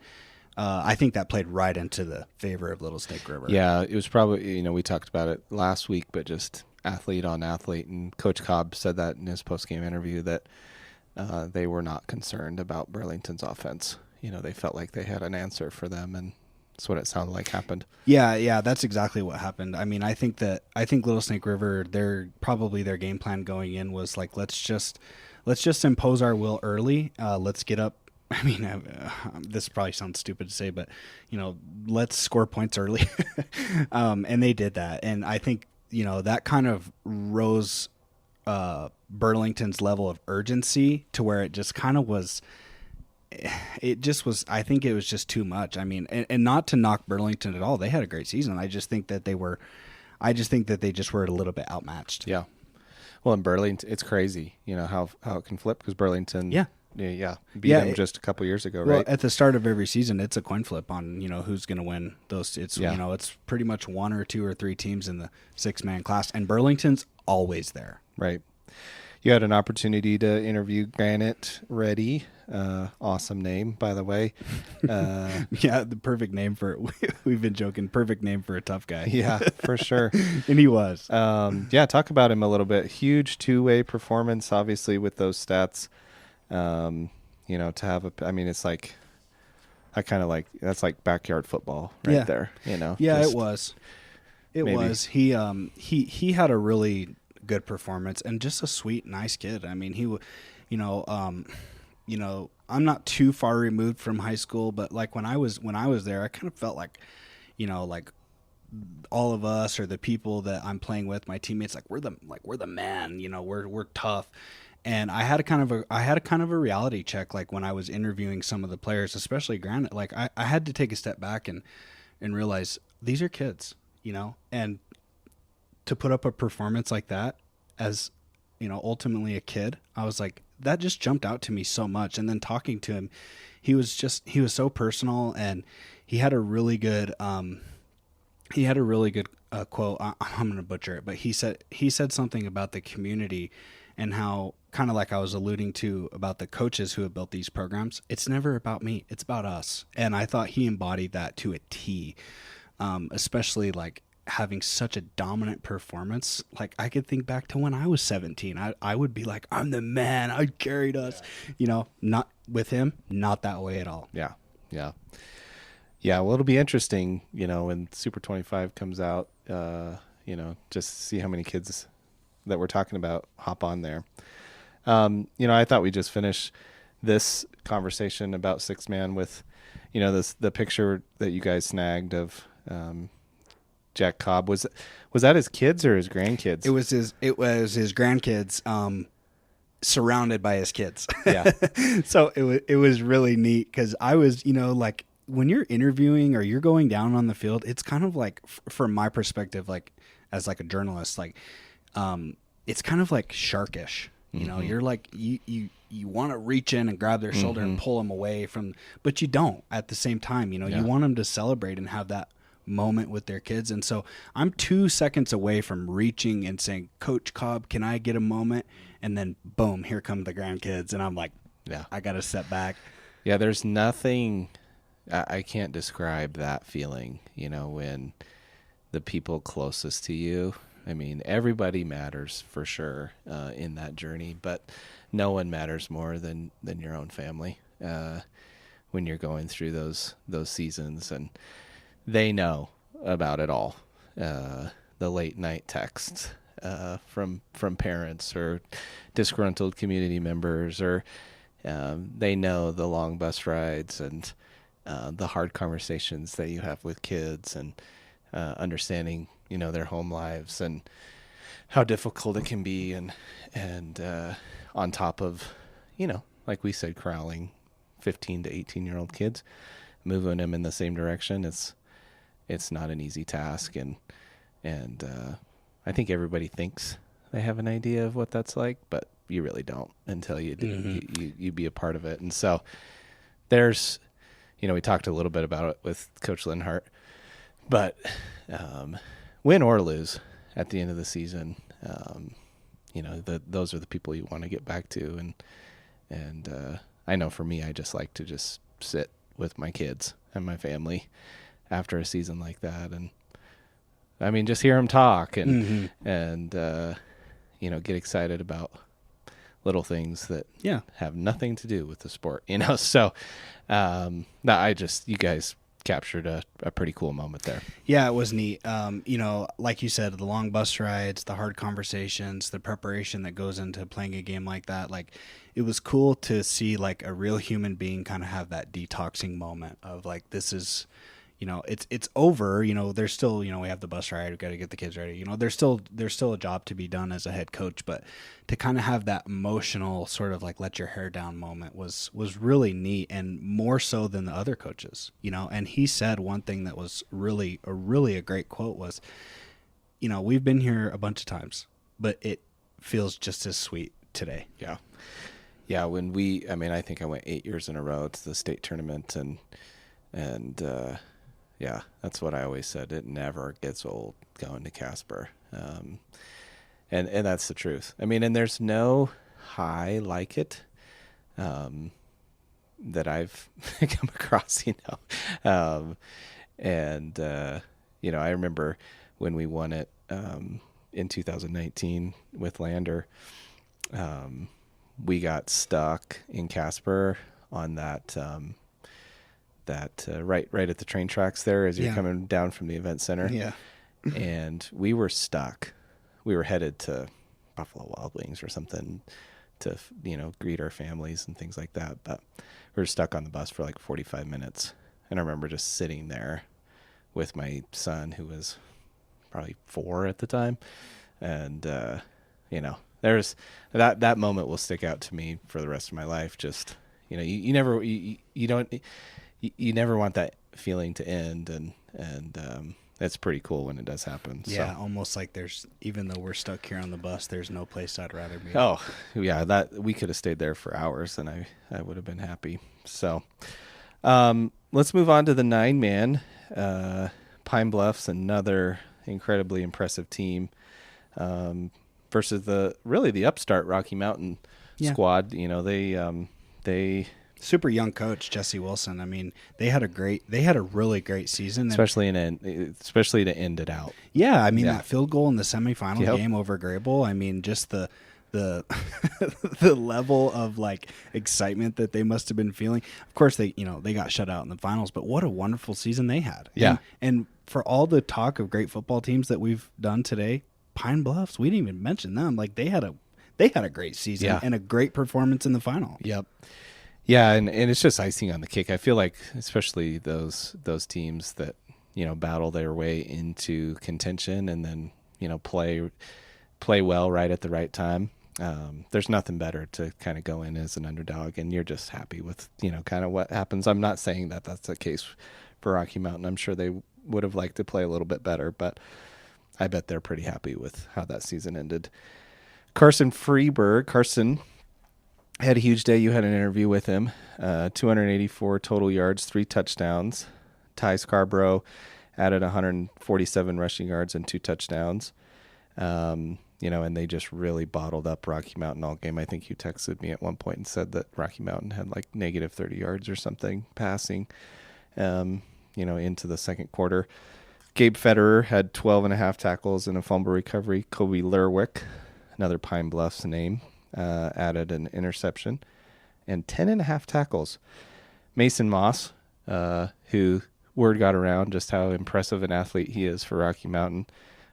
I think that played right into the favor of Little Snake River. Yeah, it was probably, we talked about it last week, but just athlete on athlete. And Coach Cobb said that in his post-game interview that they were not concerned about Burlington's offense. They felt like they had an answer for them, and that's what it sounded like happened. Yeah, that's exactly what happened. I mean, I think Little Snake River, their game plan going in was like, let's just impose our will early. Let's get up. I mean, this probably sounds stupid to say, but let's score points early, and they did that. And I think that kind of rose Burlington's level of urgency to where it just kind of was. It just was. I think it was just too much. I mean, and not to knock Burlington at all. They had a great season. I just think that they were. I just think that they just were a little bit outmatched. Yeah. Well, in Burlington, it's crazy. How it can flip because Burlington. Yeah. Beat them just a couple years ago, well, right? At the start of every season, it's a coin flip on who's going to win those. It's it's pretty much 1 or 2 or 3 teams in the 6-man class, and Burlington's always there. Right. You had an opportunity to interview Granite Ready. Awesome name, by the way. Yeah, the perfect name for we've been joking. Perfect name for a tough guy. Yeah, for sure. And he was. Talk about him a little bit. Huge 2-way performance, obviously, with those stats. you know, to have I mean, it's like, I kind of like, that's like backyard football right there, you know? Yeah, Just it was. It maybe. was. He had a really good performance and just a sweet, nice kid. I mean, you know, I'm not too far removed from high school, but like when I was there, I kind of felt like, you know, like all of us or the people that I'm playing with, my teammates, like we're the man, you know, we're tough. And I had a kind of a reality check, like when I was interviewing some of the players, especially Granite. Like I had to take a step back and realize these are kids, you know, and to put up a performance like that as, you know, ultimately a kid, I was like, that just jumped out to me so much. And then talking to him, he was so personal, and he had a really good quote. I'm going to butcher it, but he said something about the community and how, kind of like I was alluding to about the coaches who have built these programs. It's never about me. It's about us. And I thought he embodied that to a T, especially like having such a dominant performance. Like I could think back to when I was 17. I would be like, I'm the man. I carried us, you know, not with him, not that way at all. Yeah. Yeah. Yeah. Well, it'll be interesting, you know, when Super 25 comes out, you know, just see how many kids that we're talking about hop on there. You know, I thought we just finish this conversation about six man with, you know, the picture that you guys snagged of, Jack Cobb. Was that his kids or his grandkids? It was his grandkids, surrounded by his kids. Yeah. So it was really neat because I was, you know, like when you're interviewing or you're going down on the field, it's kind of like, from my perspective, like as like a journalist, like, it's kind of like sharkish. You know, you're like, you want to reach in and grab their shoulder and pull them away from, but you don't at the same time. You know, you want them to celebrate and have that moment with their kids. And so I'm 2 seconds away from reaching and saying, Coach Cobb, can I get a moment? And then boom, here come the grandkids. And I'm like, Yeah. I got to step back. Yeah. There's nothing, I can't describe that feeling, you know, when the people closest to you, I mean, everybody matters for sure, in that journey, but no one matters more than your own family, when you're going through those seasons, and they know about it all. The late night texts, from parents or disgruntled community members, or, they know the long bus rides and, the hard conversations that you have with kids, and, understanding, you know, their home lives and how difficult it can be. And, on top of, you know, like we said, corralling 15 to 18-year-old kids, moving them in the same direction. It's not an easy task. And, I think everybody thinks they have an idea of what that's like, but you really don't until you be a part of it. And so there's, you know, we talked a little bit about it with Coach Linhart, but, win or lose at the end of the season, you know, those are the people you want to get back to. And I know for me, I just like to just sit with my kids and my family after a season like that. And I mean, just hear them talk and, you know, get excited about little things that have nothing to do with the sport, you know? So, you guys captured a pretty cool moment there. Yeah, it was neat. You know, like you said, the long bus rides, the hard conversations, the preparation that goes into playing a game like that. Like, it was cool to see like a real human being kind of have that detoxing moment of like, this is, you know, it's over. You know, there's still, you know, we have the bus ride, we got to get the kids ready. You know, there's still a job to be done as a head coach, but to kind of have that emotional sort of like let your hair down moment was really neat, and more so than the other coaches, you know. And he said one thing that was really a great quote was, you know, we've been here a bunch of times, but it feels just as sweet today. Yeah. Yeah. I think I went 8 years in a row to the state tournament, and yeah, that's what I always said. It never gets old going to Casper. And that's the truth. I mean, and there's no high like it, that I've come across, you know. You know, I remember when we won it, in 2019 with Lander, we got stuck in Casper on that right at the train tracks there as you're coming down from the event center. Yeah. And we were stuck. We were headed to Buffalo Wild Wings or something to, greet our families and things like that. But we were stuck on the bus for like 45 minutes. And I remember just sitting there with my son, who was probably 4 at the time. And, there's that moment will stick out to me for the rest of my life. Just, you never want that feeling to end. And that's pretty cool when it does happen. Yeah, so. Almost like even though we're stuck here on the bus, there's no place I'd rather be. Oh, yeah, that we could have stayed there for hours, and I would have been happy. So, let's move on to the 9-man. Pine Bluffs, another incredibly impressive team, versus the upstart Rocky Mountain squad. They super young coach Jesse Wilson. I mean, they had a really great season, especially to end it out. Yeah, I mean that field goal in the semifinal game over Grable. I mean, just the the level of like excitement that they must have been feeling. Of course, they got shut out in the finals, but what a wonderful season they had. Yeah, and for all the talk of great football teams that we've done today, Pine Bluffs, we didn't even mention them. Like they had a great season and a great performance in the final. Yep. Yeah, and it's just icing on the cake. I feel like especially those teams that, battle their way into contention and then, play well right at the right time. There's nothing better to kind of go in as an underdog, and you're just happy with, kind of what happens. I'm not saying that that's the case for Rocky Mountain. I'm sure they would have liked to play a little bit better, but I bet they're pretty happy with how that season ended. Carson Freeberg. Carson had a huge day. You had an interview with him. 284 total yards, 3 touchdowns. Ty Scarborough added 147 rushing yards and 2 touchdowns. And they just really bottled up Rocky Mountain all game. I think you texted me at one point and said that Rocky Mountain had like negative 30 yards or something passing, into the second quarter. Gabe Federer had 12.5 tackles and a fumble recovery. Kobe Lerwick, another Pine Bluffs name, added an interception and 10.5 tackles. Mason Moss, who word got around just how impressive an athlete he is for Rocky Mountain.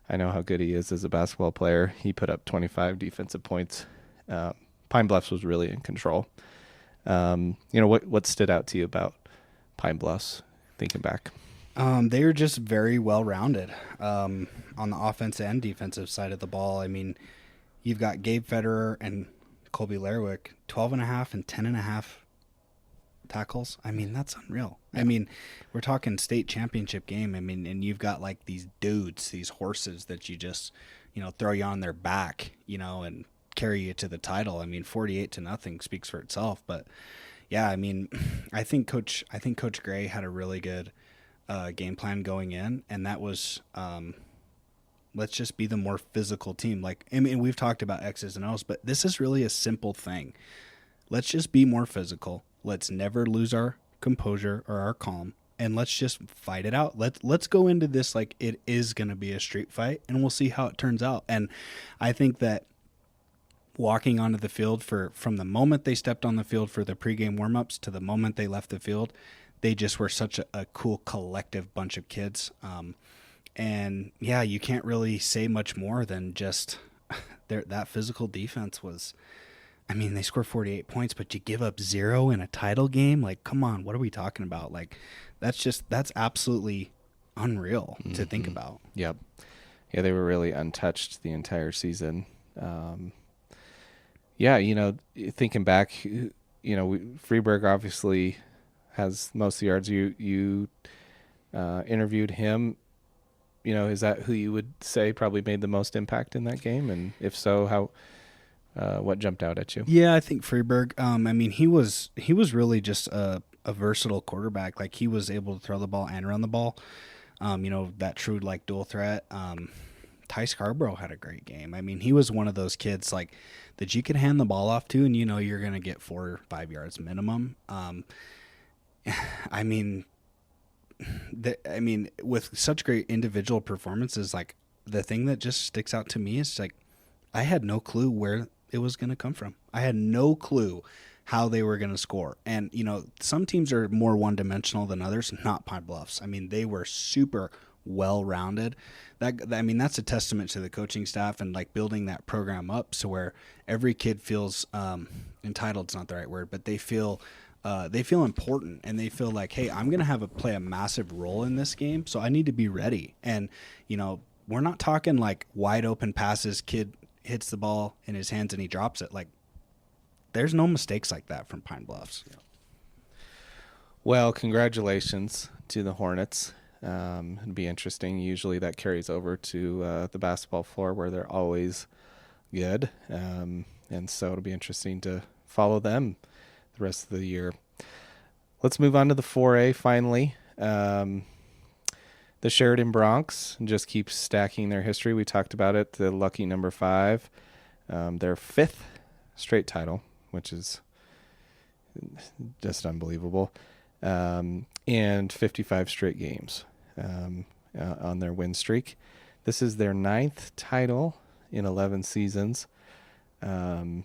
I know how good he is as a basketball player. He put up 25 defensive points. Pine Bluffs was really in control. What stood out to you about Pine Bluffs, thinking back? They were just very well-rounded on the offense and defensive side of the ball. I mean, you've got Gabe Federer and Colby Lerwick, 12.5 and 10.5 tackles. I mean, that's unreal. Yeah. I mean, we're talking state championship game. I mean, and you've got like these dudes, these horses that you just, throw you on their back, and carry you to the title. I mean, 48-0 speaks for itself. But yeah, I mean, I think Coach Gray had a really good game plan going in, and that was let's just be the more physical team. Like, I mean, we've talked about X's and O's, but this is really a simple thing. Let's just be more physical. Let's never lose our composure or our calm, and let's just fight it out. Let's go into this like it is going to be a street fight, and we'll see how it turns out. And I think that walking onto the field from the moment they stepped on the field for the pregame warmups to the moment they left the field, they just were such a cool collective bunch of kids. And yeah, you can't really say much more than just that physical defense was, I mean, they scored 48 points, but you give up 0 in a title game. Like, come on, what are we talking about? Like, that's absolutely unreal to think about. Yep. Yeah, they were really untouched the entire season. Thinking back, Freeberg obviously has most of the yards. You interviewed him. Is that who you would say probably made the most impact in that game? And if so, how? What jumped out at you? Yeah, I think Freeberg. I mean, he was really just a versatile quarterback. Like, he was able to throw the ball and run the ball. That true like dual threat. Ty Scarborough had a great game. I mean, he was one of those kids like that you could hand the ball off to, and you're going to get 4 or 5 yards minimum. I mean, with such great individual performances, like the thing that just sticks out to me is like I had no clue where it was going to come from. I had no clue how they were going to score. And, you know, some teams are more one-dimensional than others, not Pine Bluffs. I mean, they were super well-rounded. That's a testament to the coaching staff and like building that program up so where every kid feels entitled's not the right word, but they feel important, and they feel like, hey, I'm going to play a massive role in this game, so I need to be ready. And, you know, we're not talking like wide open passes, kid hits the ball in his hands and he drops it. Like, there's no mistakes like that from Pine Bluffs. Well, congratulations to the Hornets. It'd be interesting. Usually that carries over to the basketball floor where they're always good. And so it'll be interesting to follow them the rest of the year. Let's move on to the 4A finally. The Sheridan Broncs just keep stacking their history. We talked about it. The lucky number 5, their 5th straight title, which is just unbelievable, and 55 straight games on their win streak. This is their 9th title in 11 seasons. It's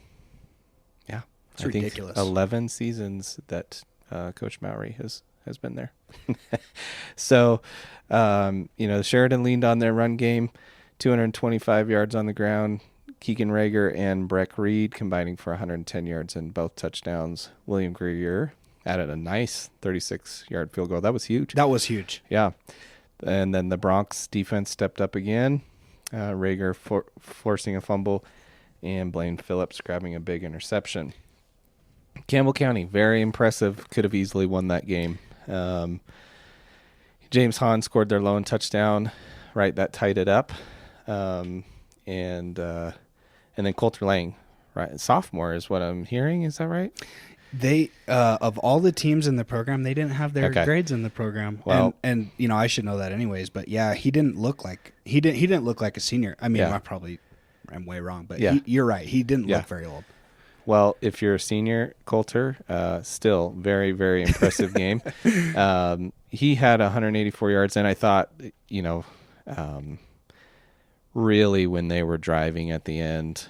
ridiculous. 11 seasons that Coach Mowry has been there. So, Sheridan leaned on their run game, 225 yards on the ground. Keegan Rager and Breck Reed combining for 110 yards and both touchdowns. William Greer added a nice 36-yard field goal. That was huge. Yeah. And then the Bronx defense stepped up again. Rager forcing a fumble and Blaine Phillips grabbing a big interception. Campbell County, very impressive. Could have easily won that game. James Hahn scored their lone touchdown, right? That tied it up. And then Coulter Lang, right? Sophomore is what I'm hearing. Is that right? They of all the teams in the program, they didn't have their grades in the program. Well, and you know, I should know that anyways. But yeah, he didn't look like a senior. I mean, I probably am way wrong, but you're right. He didn't look very old. Well, if you're a senior, Coulter, still very, very impressive game. He had 184 yards, and I thought, really when they were driving at the end,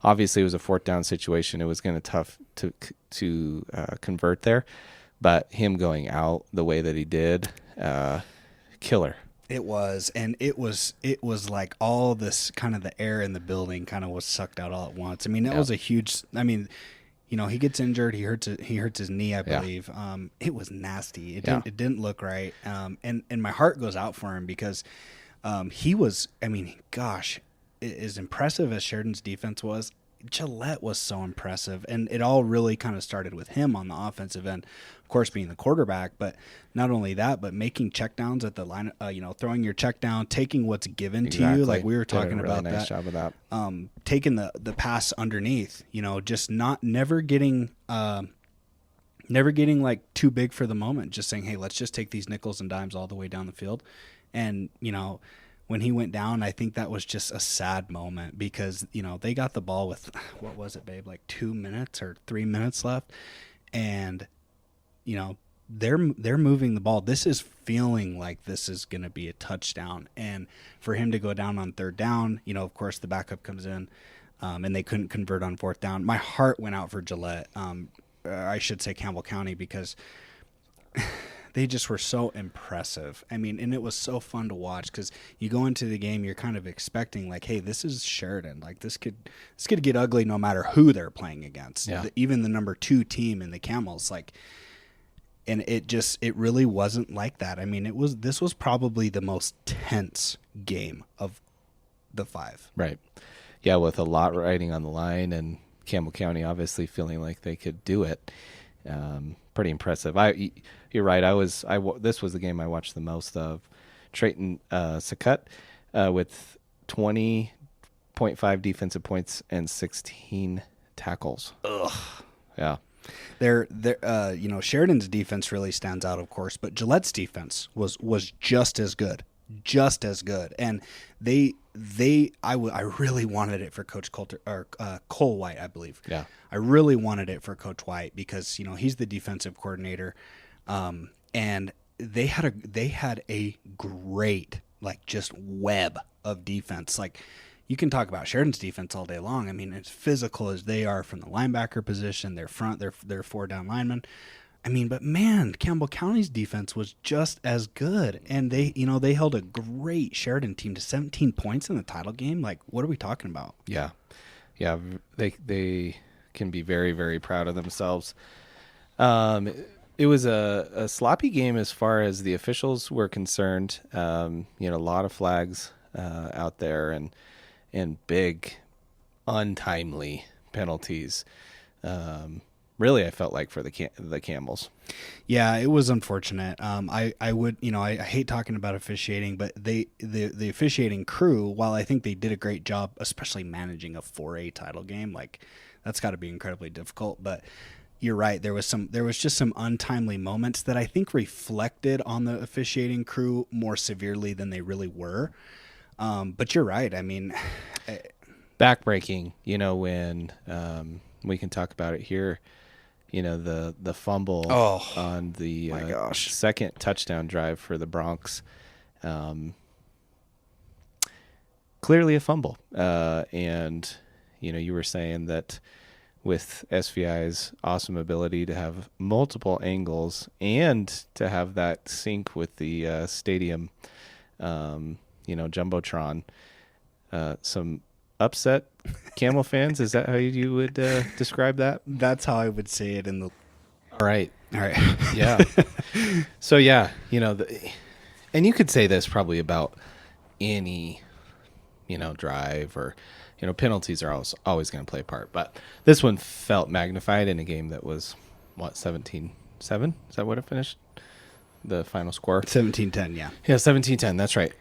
obviously it was a 4th down situation. It was going to tough to convert there, but him going out the way that he did, killer. It was, and it was like all this kind of the air in the building kind of was sucked out all at once. I mean, that was a huge. I mean, he gets injured. He hurts his knee, I believe. It was nasty. It didn't look right. And my heart goes out for him because he was. I mean, gosh, as impressive as Sheridan's defense was, Gillette was so impressive, and it all really kind of started with him on the offensive end, of course, being the quarterback. But not only that, but making checkdowns at the line, throwing your check down, taking what's given to you, like we were talking about. Nice job of that. Taking the pass underneath, just never getting like too big for the moment. Just saying, hey, let's just take these nickels and dimes all the way down the field, and when he went down, I think that was just a sad moment because, they got the ball with, what was it, babe, like 2 minutes or 3 minutes left. And, they're moving the ball. This is feeling like this is going to be a touchdown. And for him to go down on 3rd down, of course, the backup comes in and they couldn't convert on 4th down. My heart went out for Gillette. I should say Campbell County because they just were so impressive. I mean, and it was so fun to watch because you go into the game, you're kind of expecting like, hey, this is Sheridan. Like this could get ugly no matter who they're playing against. Yeah. Even the number 2 team in the Camels, like, and it really wasn't like that. I mean, this was probably the most tense game of the 5. Right. Yeah, with a lot riding on the line and Campbell County obviously feeling like they could do it. Pretty impressive. You're right. This was the game I watched the most of. Trayton Sacut with 20.5 defensive points and 16 tackles. Ugh. Yeah. Sheridan's defense really stands out, of course, but Gillette's defense was just as good, and I really wanted it for Coach Coulter or Cole White, I believe. Yeah, I really wanted it for Coach White because he's the defensive coordinator, and they had a great just web of defense. Like you can talk about Sheridan's defense all day long. I mean, as physical as they are from the linebacker position, their front, their four down linemen. I mean, but man, Campbell County's defense was just as good, and they held a great Sheridan team to 17 points in the title game. Like, what are we talking about? Yeah, yeah, they can be very, very proud of themselves. It was a sloppy game as far as the officials were concerned. A lot of flags out there and big untimely penalties. Really, I felt like for the Camels. Yeah, it was unfortunate. I hate talking about officiating, but the officiating crew, while I think they did a great job, especially managing a 4A title game, like that's got to be incredibly difficult. But you're right. There was just some untimely moments that I think reflected on the officiating crew more severely than they really were. But you're right. I mean, backbreaking. When we can talk about it here. The fumble on the second touchdown drive for the Bronx. Clearly a fumble. And, you were saying that with SVI's awesome ability to have multiple angles and to have that sync with the stadium, Jumbotron, some upset Camel fans, is that how you would describe that? That's how I would say it all right yeah. So yeah, and you could say this probably about any drive, or penalties are always going to play a part, but this one felt magnified in a game that was 17-7, is that what it finished, the final score? 17-10. Yeah 17-10, that's right.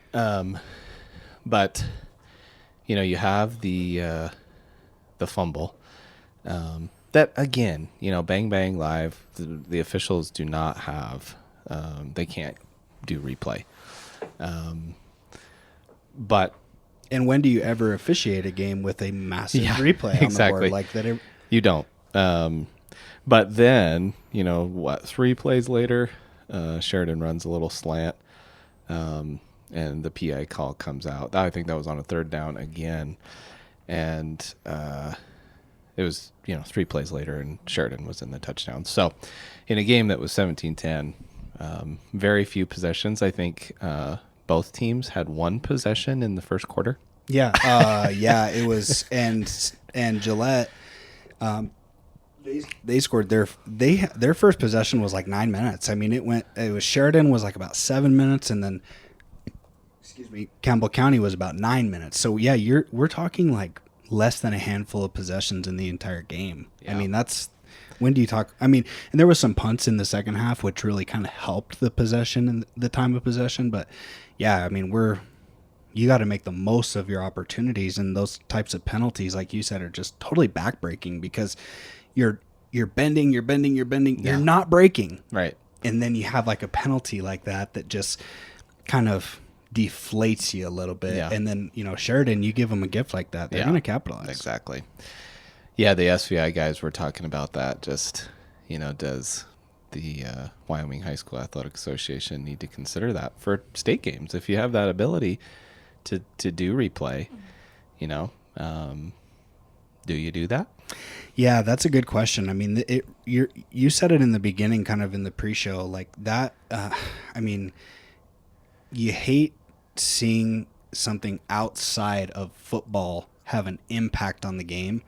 But you have the fumble. That again, bang bang live. The officials do not have. They can't do replay. But when do you ever officiate a game with a massive replay on the board like that? You don't. But then 3 plays later, Sheridan runs a little slant. And the PI call comes out. I think that was on a 3rd down again. And it was, 3 plays later, and Sheridan was in the touchdown. So in a game that was 17-10, very few possessions. I think both teams had 1 possession in the first quarter. Yeah. It was. And Gillette, they scored their first possession was like 9 minutes. I mean, it was Sheridan was like about 7 minutes, and then Campbell County was about 9 minutes. So yeah, we're talking like less than a handful of possessions in the entire game. Yeah. I mean, when do you talk? I mean, and there was some punts in the second half, which really kind of helped the possession and the time of possession. But yeah, I mean, you got to make the most of your opportunities, and those types of penalties, like you said, are just totally backbreaking because you're bending, yeah. You're not breaking, right? And then you have like a penalty like that just kind of deflates you a little bit. Yeah. And then Sheridan, you give them a gift like that, they're going to capitalize. Exactly. Yeah, the SVI guys were talking about that. Just does the Wyoming High School Athletic Association need to consider that for state games? If you have that ability to do replay, do you do that? Yeah, that's a good question. I mean, you said it in the beginning, kind of in the pre-show, like that. I mean, you hate seeing something outside of football have an impact on the game,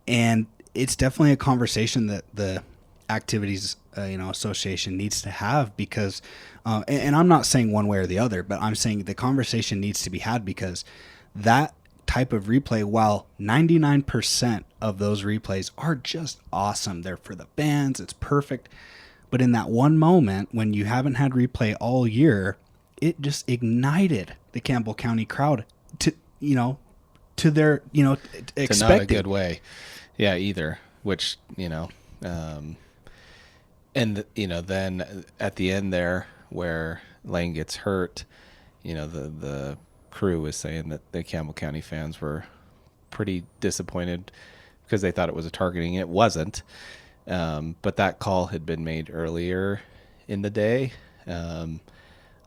and it's definitely a conversation that the activities association needs to have, because and I'm not saying one way or the other, but I'm saying the conversation needs to be had, because that type of replay, while 99% of those replays are just awesome, they're for the fans, it's perfect, but in that one moment when you haven't had replay all year, it just ignited the Campbell County crowd to their, expecting. To not a good way. Yeah, either. Which, and, then at the end there where Lane gets hurt, the crew was saying that the Campbell County fans were pretty disappointed because they thought it was a targeting. It wasn't. But that call had been made earlier in the day.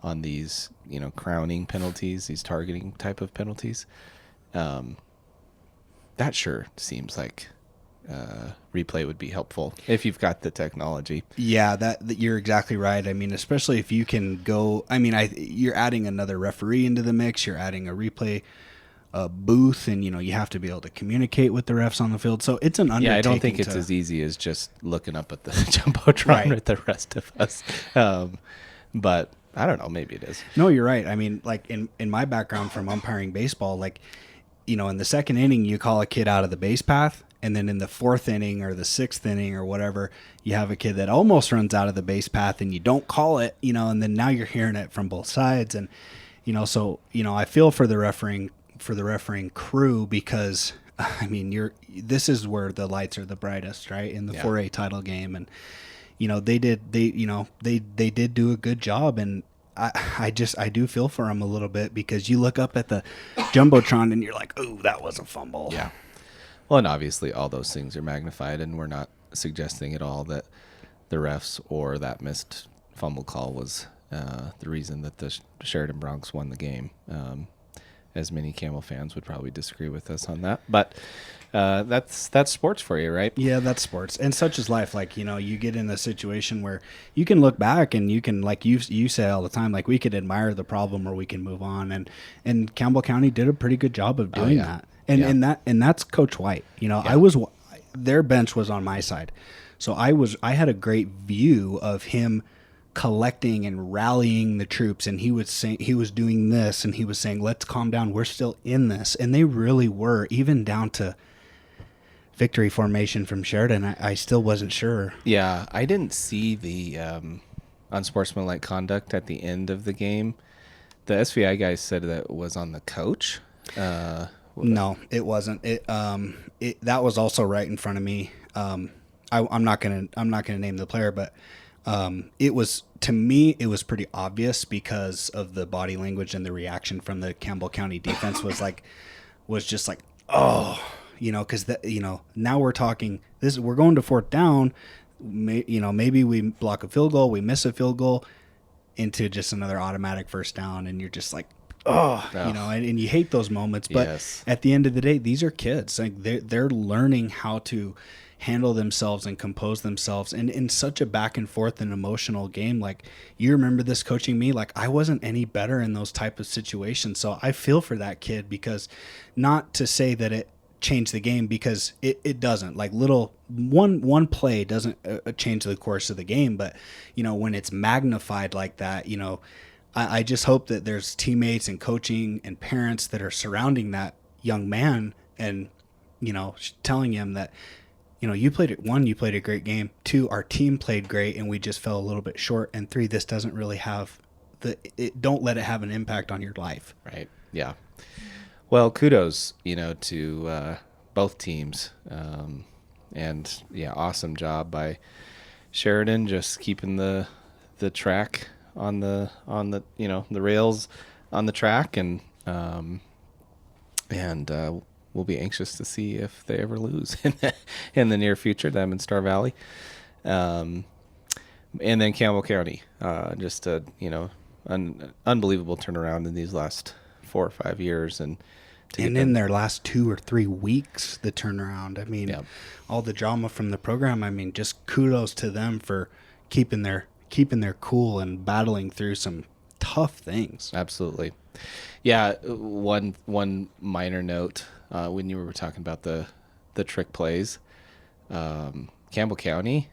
On these, crowning penalties, these targeting type of penalties. That sure seems like replay would be helpful if you've got the technology. Yeah, that you're exactly right. I mean, especially if you can go. I mean, you're adding another referee into the mix. You're adding a replay booth, and you have to be able to communicate with the refs on the field. So it's an undertaking. Yeah, I don't think it's as easy as just looking up at the jumbotron Right. with the rest of us. But I don't know. Maybe it is. No, you're right. I mean, like in my background from umpiring baseball, like in the second inning you call a kid out of the base path, and then in the fourth inning or the sixth inning or whatever, you have a kid that almost runs out of the base path, and you don't call it, and then now you're hearing it from both sides, and so I feel for the refereeing crew, because I mean this is where the lights are the brightest, right, in the 4A title game, and they did do a good job, and I do feel for them a little bit, because you look up at the jumbotron and you're like, oh, that was a fumble. Yeah. Well, and obviously all those things are magnified, and we're not suggesting at all that the refs or that missed fumble call was the reason that the Sheridan Broncs won the game. As many Camel fans would probably disagree with us on that, but that's sports for you, right? Yeah, that's sports, and such is life. Like you get in a situation where you can look back and you can, like you say all the time, like we could admire the problem or we can move on, and Campbell County did a pretty good job of doing that, and that's Coach White. Their bench was on my side, so I had a great view of him collecting and rallying the troops, and he was doing this, and he was saying, let's calm down, we're still in this, and they really were, even down to victory formation from Sheridan. I still wasn't sure. Yeah, I didn't see the unsportsmanlike conduct at the end of the game. The SVI guys said that was on the coach. No, it wasn't. That was also right in front of me. I'm not gonna name the player, but it was, to me, it was pretty obvious because of the body language and the reaction from the Campbell County defense was just like, oh, because now we're talking this. We're going to fourth down. Maybe we block a field goal, we miss a field goal, into just another automatic first down, and you're just like, and you hate those moments. But at the end of the day, these are kids. Like they're learning how to handle themselves and compose themselves, and in such a back and forth and emotional game. Like, you remember this coaching me, like I wasn't any better in those type of situations. So I feel for that kid, because not to say that it changed the game, because it doesn't. Like one play doesn't change the course of the game, but when it's magnified like that, I just hope that there's teammates and coaching and parents that are surrounding that young man, and telling him that you played a great game. 2, our team played great, and we just fell a little bit short. And 3, this doesn't really have don't let it have an impact on your life. Right. Yeah. Well, kudos, to both teams. And yeah, awesome job by Sheridan, just keeping the track on the the rails on the track, and we'll be anxious to see if they ever lose in the near future, them in Star Valley. And then Campbell County, just a unbelievable turnaround in these last 4 or 5 years, and in their last 2 or 3 weeks, the turnaround. I mean, all the drama from the program. I mean, just kudos to them for keeping their cool and battling through some tough things. Absolutely. Yeah. One minor note, when you were talking about the trick plays, Campbell County,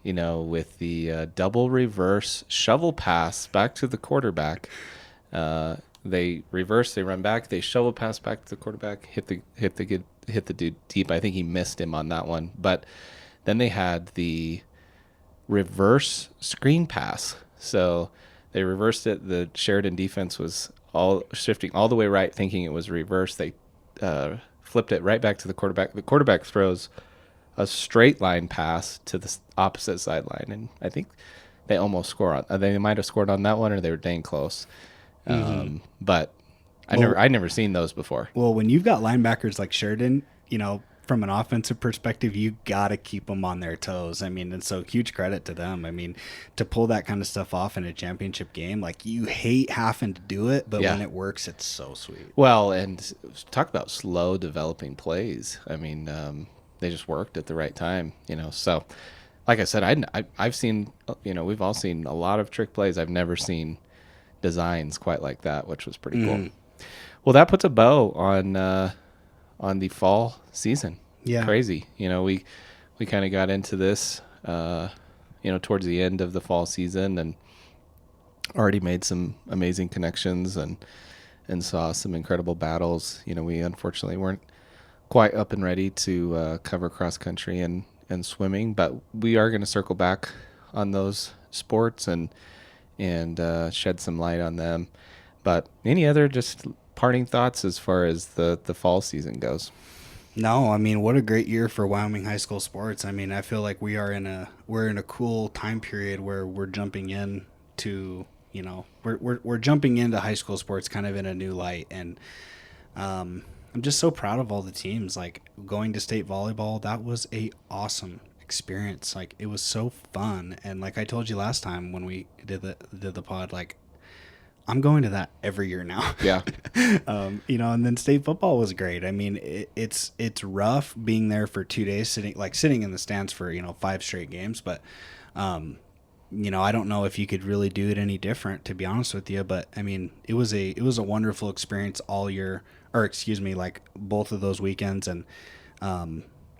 with the double reverse shovel pass back to the quarterback, they reverse, they run back, they shovel pass back to the quarterback, hit the dude deep. I think he missed him on that one, but then they had the reverse screen pass. So they reversed it. The Sheridan defense was all shifting all the way right, thinking it was reverse. They flipped it right back to the quarterback. The quarterback throws a straight line pass to the opposite sideline, and I think they almost score on. They might have scored on that one, or they were dang close. But I never seen those before. Well, when you've got linebackers like Sheridan, from an offensive perspective, you got to keep them on their toes. I mean, and so huge credit to them. I mean, to pull that kind of stuff off in a championship game, like you hate having to do it, but Yeah. when it works, it's so sweet. Well, and talk about slow developing plays. I mean, they just worked at the right time, So, like I said, I've seen, we've all seen a lot of trick plays. I've never seen designs quite like that, which was pretty cool. Well, that puts a bow on the fall season. Yeah. Crazy. We kind of got into this, towards the end of the fall season and already made some amazing connections and saw some incredible battles. We unfortunately weren't quite up and ready to cover cross country and swimming, but we are going to circle back on those sports and shed some light on them. But any other just parting thoughts as far as the fall season goes? No, I mean, what a great year for Wyoming high school sports. I mean, I feel like we're in a cool time period where we're jumping in to, we're jumping into high school sports kind of in a new light. And I'm just so proud of all the teams. Like going to state volleyball, that was a awesome experience. Like it was so fun. And like I told you last time when we did the pod, like I'm going to that every year now. Yeah. And then state football was great. I mean, it's rough being there for 2 days, sitting in the stands for, 5 straight games. But, I don't know if you could really do it any different, to be honest with you. But I mean, it was a wonderful experience all year, or excuse me, like both of those weekends. And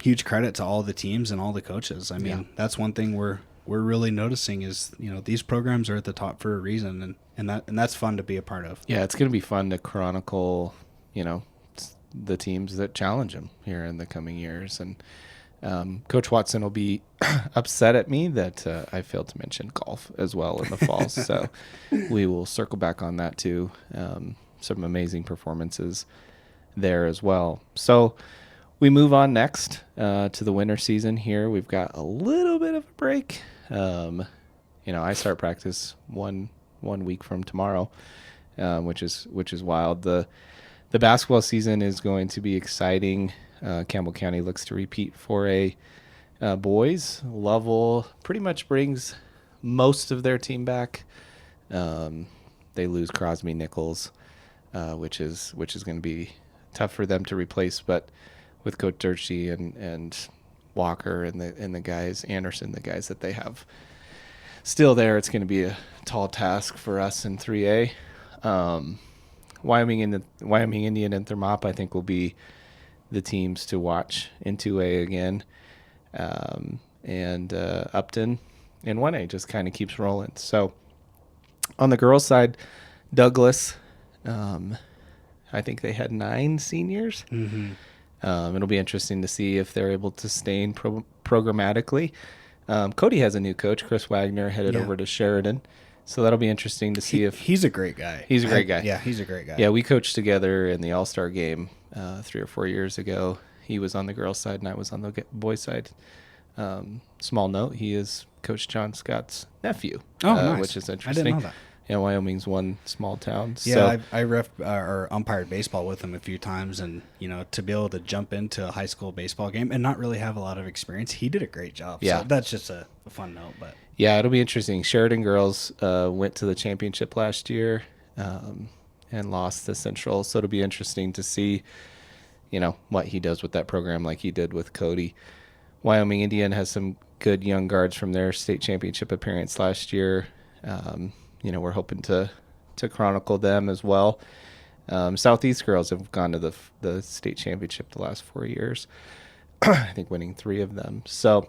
huge credit to all the teams and all the coaches. I mean, That's one thing we're really noticing is, these programs are at the top for a reason, and that's fun to be a part of. Yeah, it's going to be fun to chronicle, the teams that challenge them here in the coming years. And Coach Watson will be upset at me that I failed to mention golf as well in the fall. So we will circle back on that too. Some amazing performances there as well. So we move on next to the winter season here. We've got a little bit of a break. I start practice one week from tomorrow, which is wild. The basketball season is going to be exciting. Campbell County looks to repeat for a boys. Lovell pretty much brings most of their team back. They lose Crosby Nichols, which is going to be tough for them to replace, but with Coach Durchie and Walker and the guys, Anderson, the guys that they have still there, it's going to be a tall task for us in 3A. Wyoming Indian and Thermop, I think, will be the teams to watch in 2A again. And Upton in 1A just kind of keeps rolling. So on the girls' side, Douglas, I think they had 9 seniors. Mm-hmm. It'll be interesting to see if they're able to sustain programmatically. Cody has a new coach, Chris Wagner, headed over to Sheridan. So that'll be interesting to see if... He's a great guy. He's a great guy. Yeah, he's a great guy. Yeah, we coached together in the All-Star game 3 or 4 years ago. He was on the girls' side and I was on the boys' side. Small note, he is Coach John Scott's nephew. Oh, nice. Which is interesting. I didn't know that. Yeah, Wyoming's one small town. Yeah, so. I ref or umpired baseball with him a few times, and to be able to jump into a high school baseball game and not really have a lot of experience, he did a great job. Yeah, so that's just a fun note. But yeah, it'll be interesting. Sheridan girls went to the championship last year and lost the Central, so it'll be interesting to see, what he does with that program, like he did with Cody. Wyoming Indian has some good young guards from their state championship appearance last year. We're hoping to chronicle them as well. Southeast girls have gone to the state championship the last 4 years. I think winning 3 of them. So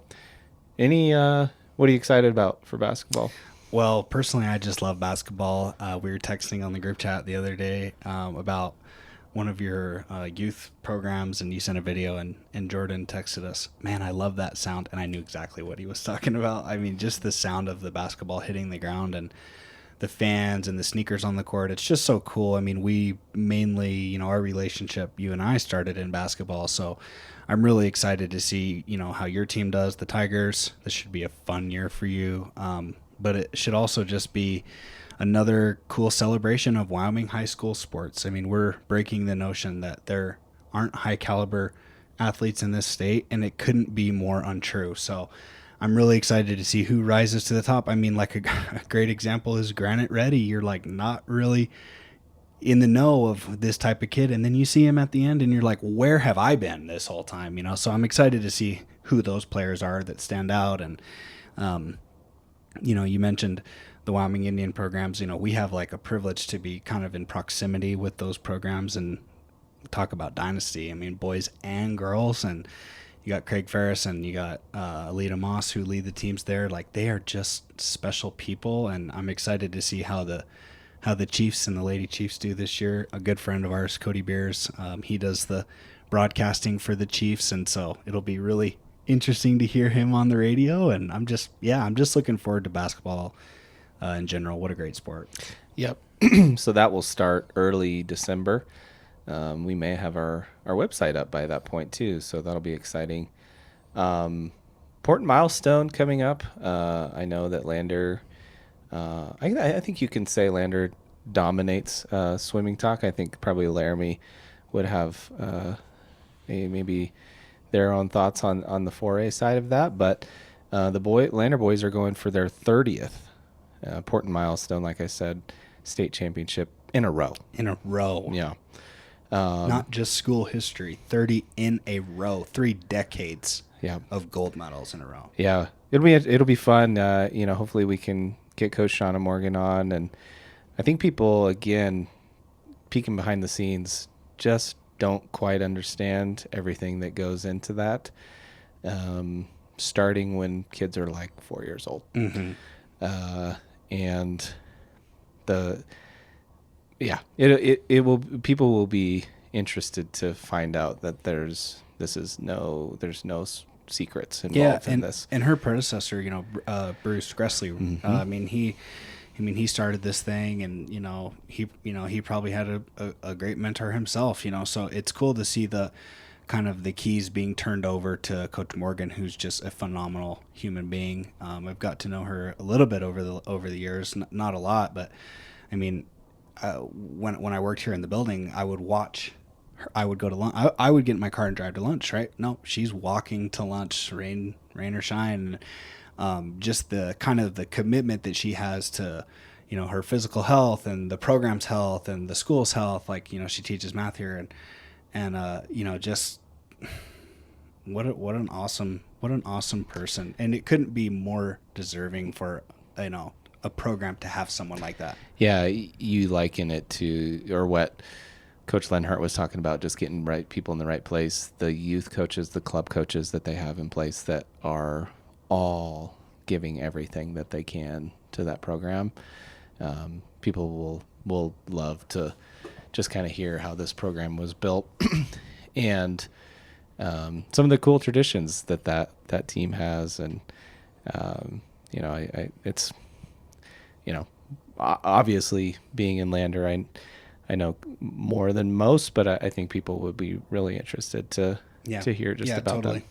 what are you excited about for basketball? Well, personally, I just love basketball. We were texting on the group chat the other day about one of your youth programs, and you sent a video, and Jordan texted us, "Man, I love that sound," and I knew exactly what he was talking about. I mean, just the sound of the basketball hitting the ground and the fans and the sneakers on the court. It's just so cool. I mean, we mainly, our relationship, you and I started in basketball. So I'm really excited to see, how your team does, the Tigers. This should be a fun year for you. But it should also just be another cool celebration of Wyoming high school sports. I mean, we're breaking the notion that there aren't high caliber athletes in this state, and it couldn't be more untrue. So I'm really excited to see who rises to the top. I mean, like a great example is Granite Reddy. You're like not really in the know of this type of kid, and then you see him at the end and you're like, where have I been this whole time? So I'm excited to see who those players are that stand out. And you mentioned the Wyoming Indian programs. We have like a privilege to be kind of in proximity with those programs and talk about dynasty. I mean, boys and girls. And you got Craig Ferris and you got Alita Moss who lead the teams there. Like, they are just special people, and I'm excited to see how the Chiefs and the Lady Chiefs do this year. A good friend of ours, Cody Beers, he does the broadcasting for the Chiefs, and so it'll be really interesting to hear him on the radio. And I'm just looking forward to basketball in general. What a great sport. Yep. So that will start early December. We may have our website up by that point too, so that'll be exciting. Important milestone coming up. I know that Lander, I think you can say Lander dominates swimming talk. I think probably Laramie would have maybe their own thoughts on the 4A side of that, but the Lander boys are going for their 30th important milestone, like I said, state championship in a row. Yeah. Not just school history, 30 in a row, 3 decades of gold medals in a row. Yeah. It'll be fun. Hopefully we can get Coach Shauna Morgan on. And I think people, again, peeking behind the scenes, just don't quite understand everything that goes into that. Starting when kids are like 4 years old. Mm-hmm. And people will be interested to find out that there's no secrets involved in this. And her predecessor, Bruce Gressley, Mm-hmm. he started this thing, and he probably had a great mentor himself, so it's cool to see the kind of the keys being turned over to Coach Morgan, who's just a phenomenal human being. I've got to know her a little bit over the years, not a lot, but I mean, when I worked here in the building, I would watch her. I would go to lunch. I would get in my car and drive to lunch, right? No, she's walking to lunch, rain or shine. Just the kind of the commitment that she has to, her physical health and the program's health and the school's health. Like, she teaches math here, and just what an awesome person. And it couldn't be more deserving for, a program to have someone like that. Yeah, you liken it to, or what Coach Lenhart was talking about, just getting right people in the right place. The youth coaches, the club coaches that they have in place that are all giving everything that they can to that program. People will love to just kind of hear how this program was built and some of the cool traditions that team has. And, it's, obviously being in Lander, I know more than most, but I think people would be really interested to hear just about totally.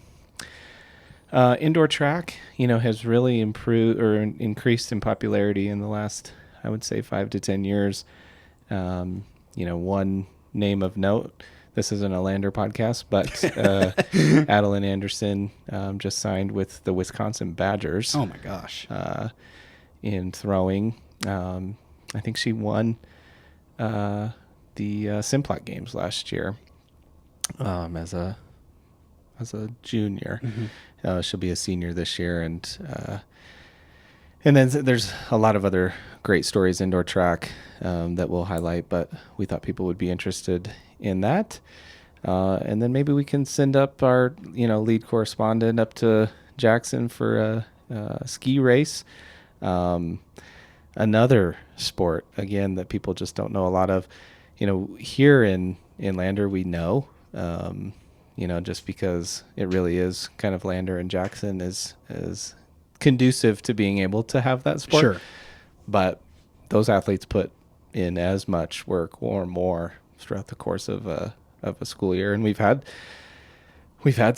that. Indoor track, has really improved or increased in popularity in the last, I would say, 5 to 10 years. One name of note, this isn't a Lander podcast, but Adeline Anderson just signed with the Wisconsin Badgers. Oh my gosh. In throwing. I think she won the Simplot games last year as a junior. Mm-hmm. She'll be a senior this year, and then there's a lot of other great stories indoor track that we'll highlight, but we thought people would be interested in that. And then maybe we can send up our lead correspondent up to Jackson for a ski race. Another sport, again, that people just don't know a lot of. Here in Lander, we know, just because it really is kind of Lander and Jackson is conducive to being able to have that sport. Sure. But those athletes put in as much work or more throughout the course of a school year. And we've had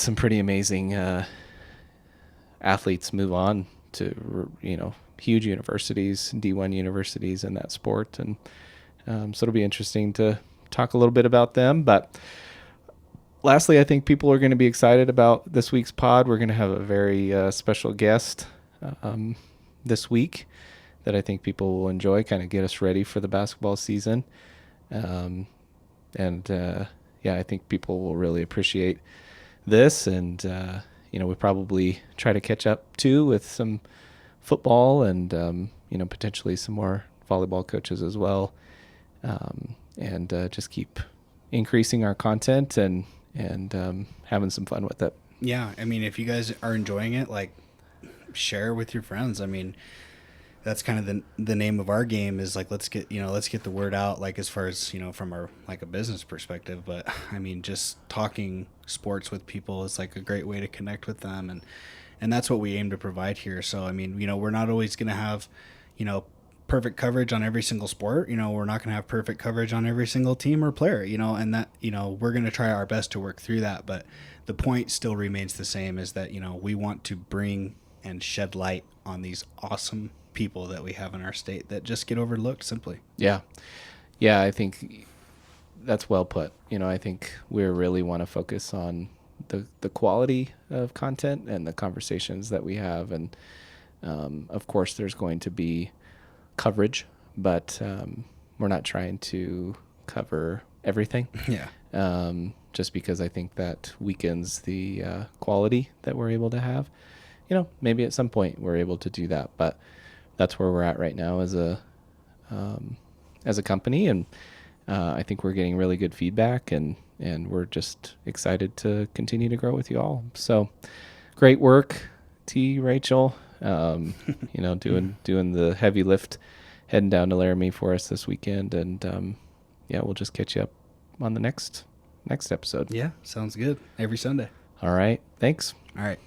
some pretty amazing athletes move on to, huge universities, D1 universities in that sport. And so it'll be interesting to talk a little bit about them. But lastly, I think people are going to be excited about this week's pod. We're going to have a very special guest um, this week that I think people will enjoy, kind of get us ready for the basketball season. Um, and yeah, I think people will really appreciate this. And, we probably try to catch up too with some football and, potentially some more volleyball coaches as well. And just keep increasing our content and having some fun with it. Yeah, I mean, if you guys are enjoying it, like, share with your friends. I mean, that's kind of the name of our game is like, let's get the word out, like, as far as, from our, like, a business perspective. But I mean, just talking sports with people is like a great way to connect with them, and that's what we aim to provide here. So I mean, we're not always going to have, perfect coverage on every single sport. We're not going to have perfect coverage on every single team or player, and that, we're going to try our best to work through that. But the point still remains the same, is that, we want to bring and shed light on these awesome people that we have in our state that just get overlooked simply. Yeah. I think that's well put. I think we really want to focus on the quality of content and the conversations that we have. And of course there's going to be coverage, but we're not trying to cover everything. Yeah. Just because I think that weakens the quality that we're able to have. Maybe at some point we're able to do that, but that's where we're at right now as a company, and I think we're getting really good feedback, and we're just excited to continue to grow with you all. So great work, T. Rachel. Doing the heavy lift, heading down to Laramie for us this weekend, and we'll just catch you up on the next episode. Yeah, sounds good. Every Sunday. All right, thanks. All right.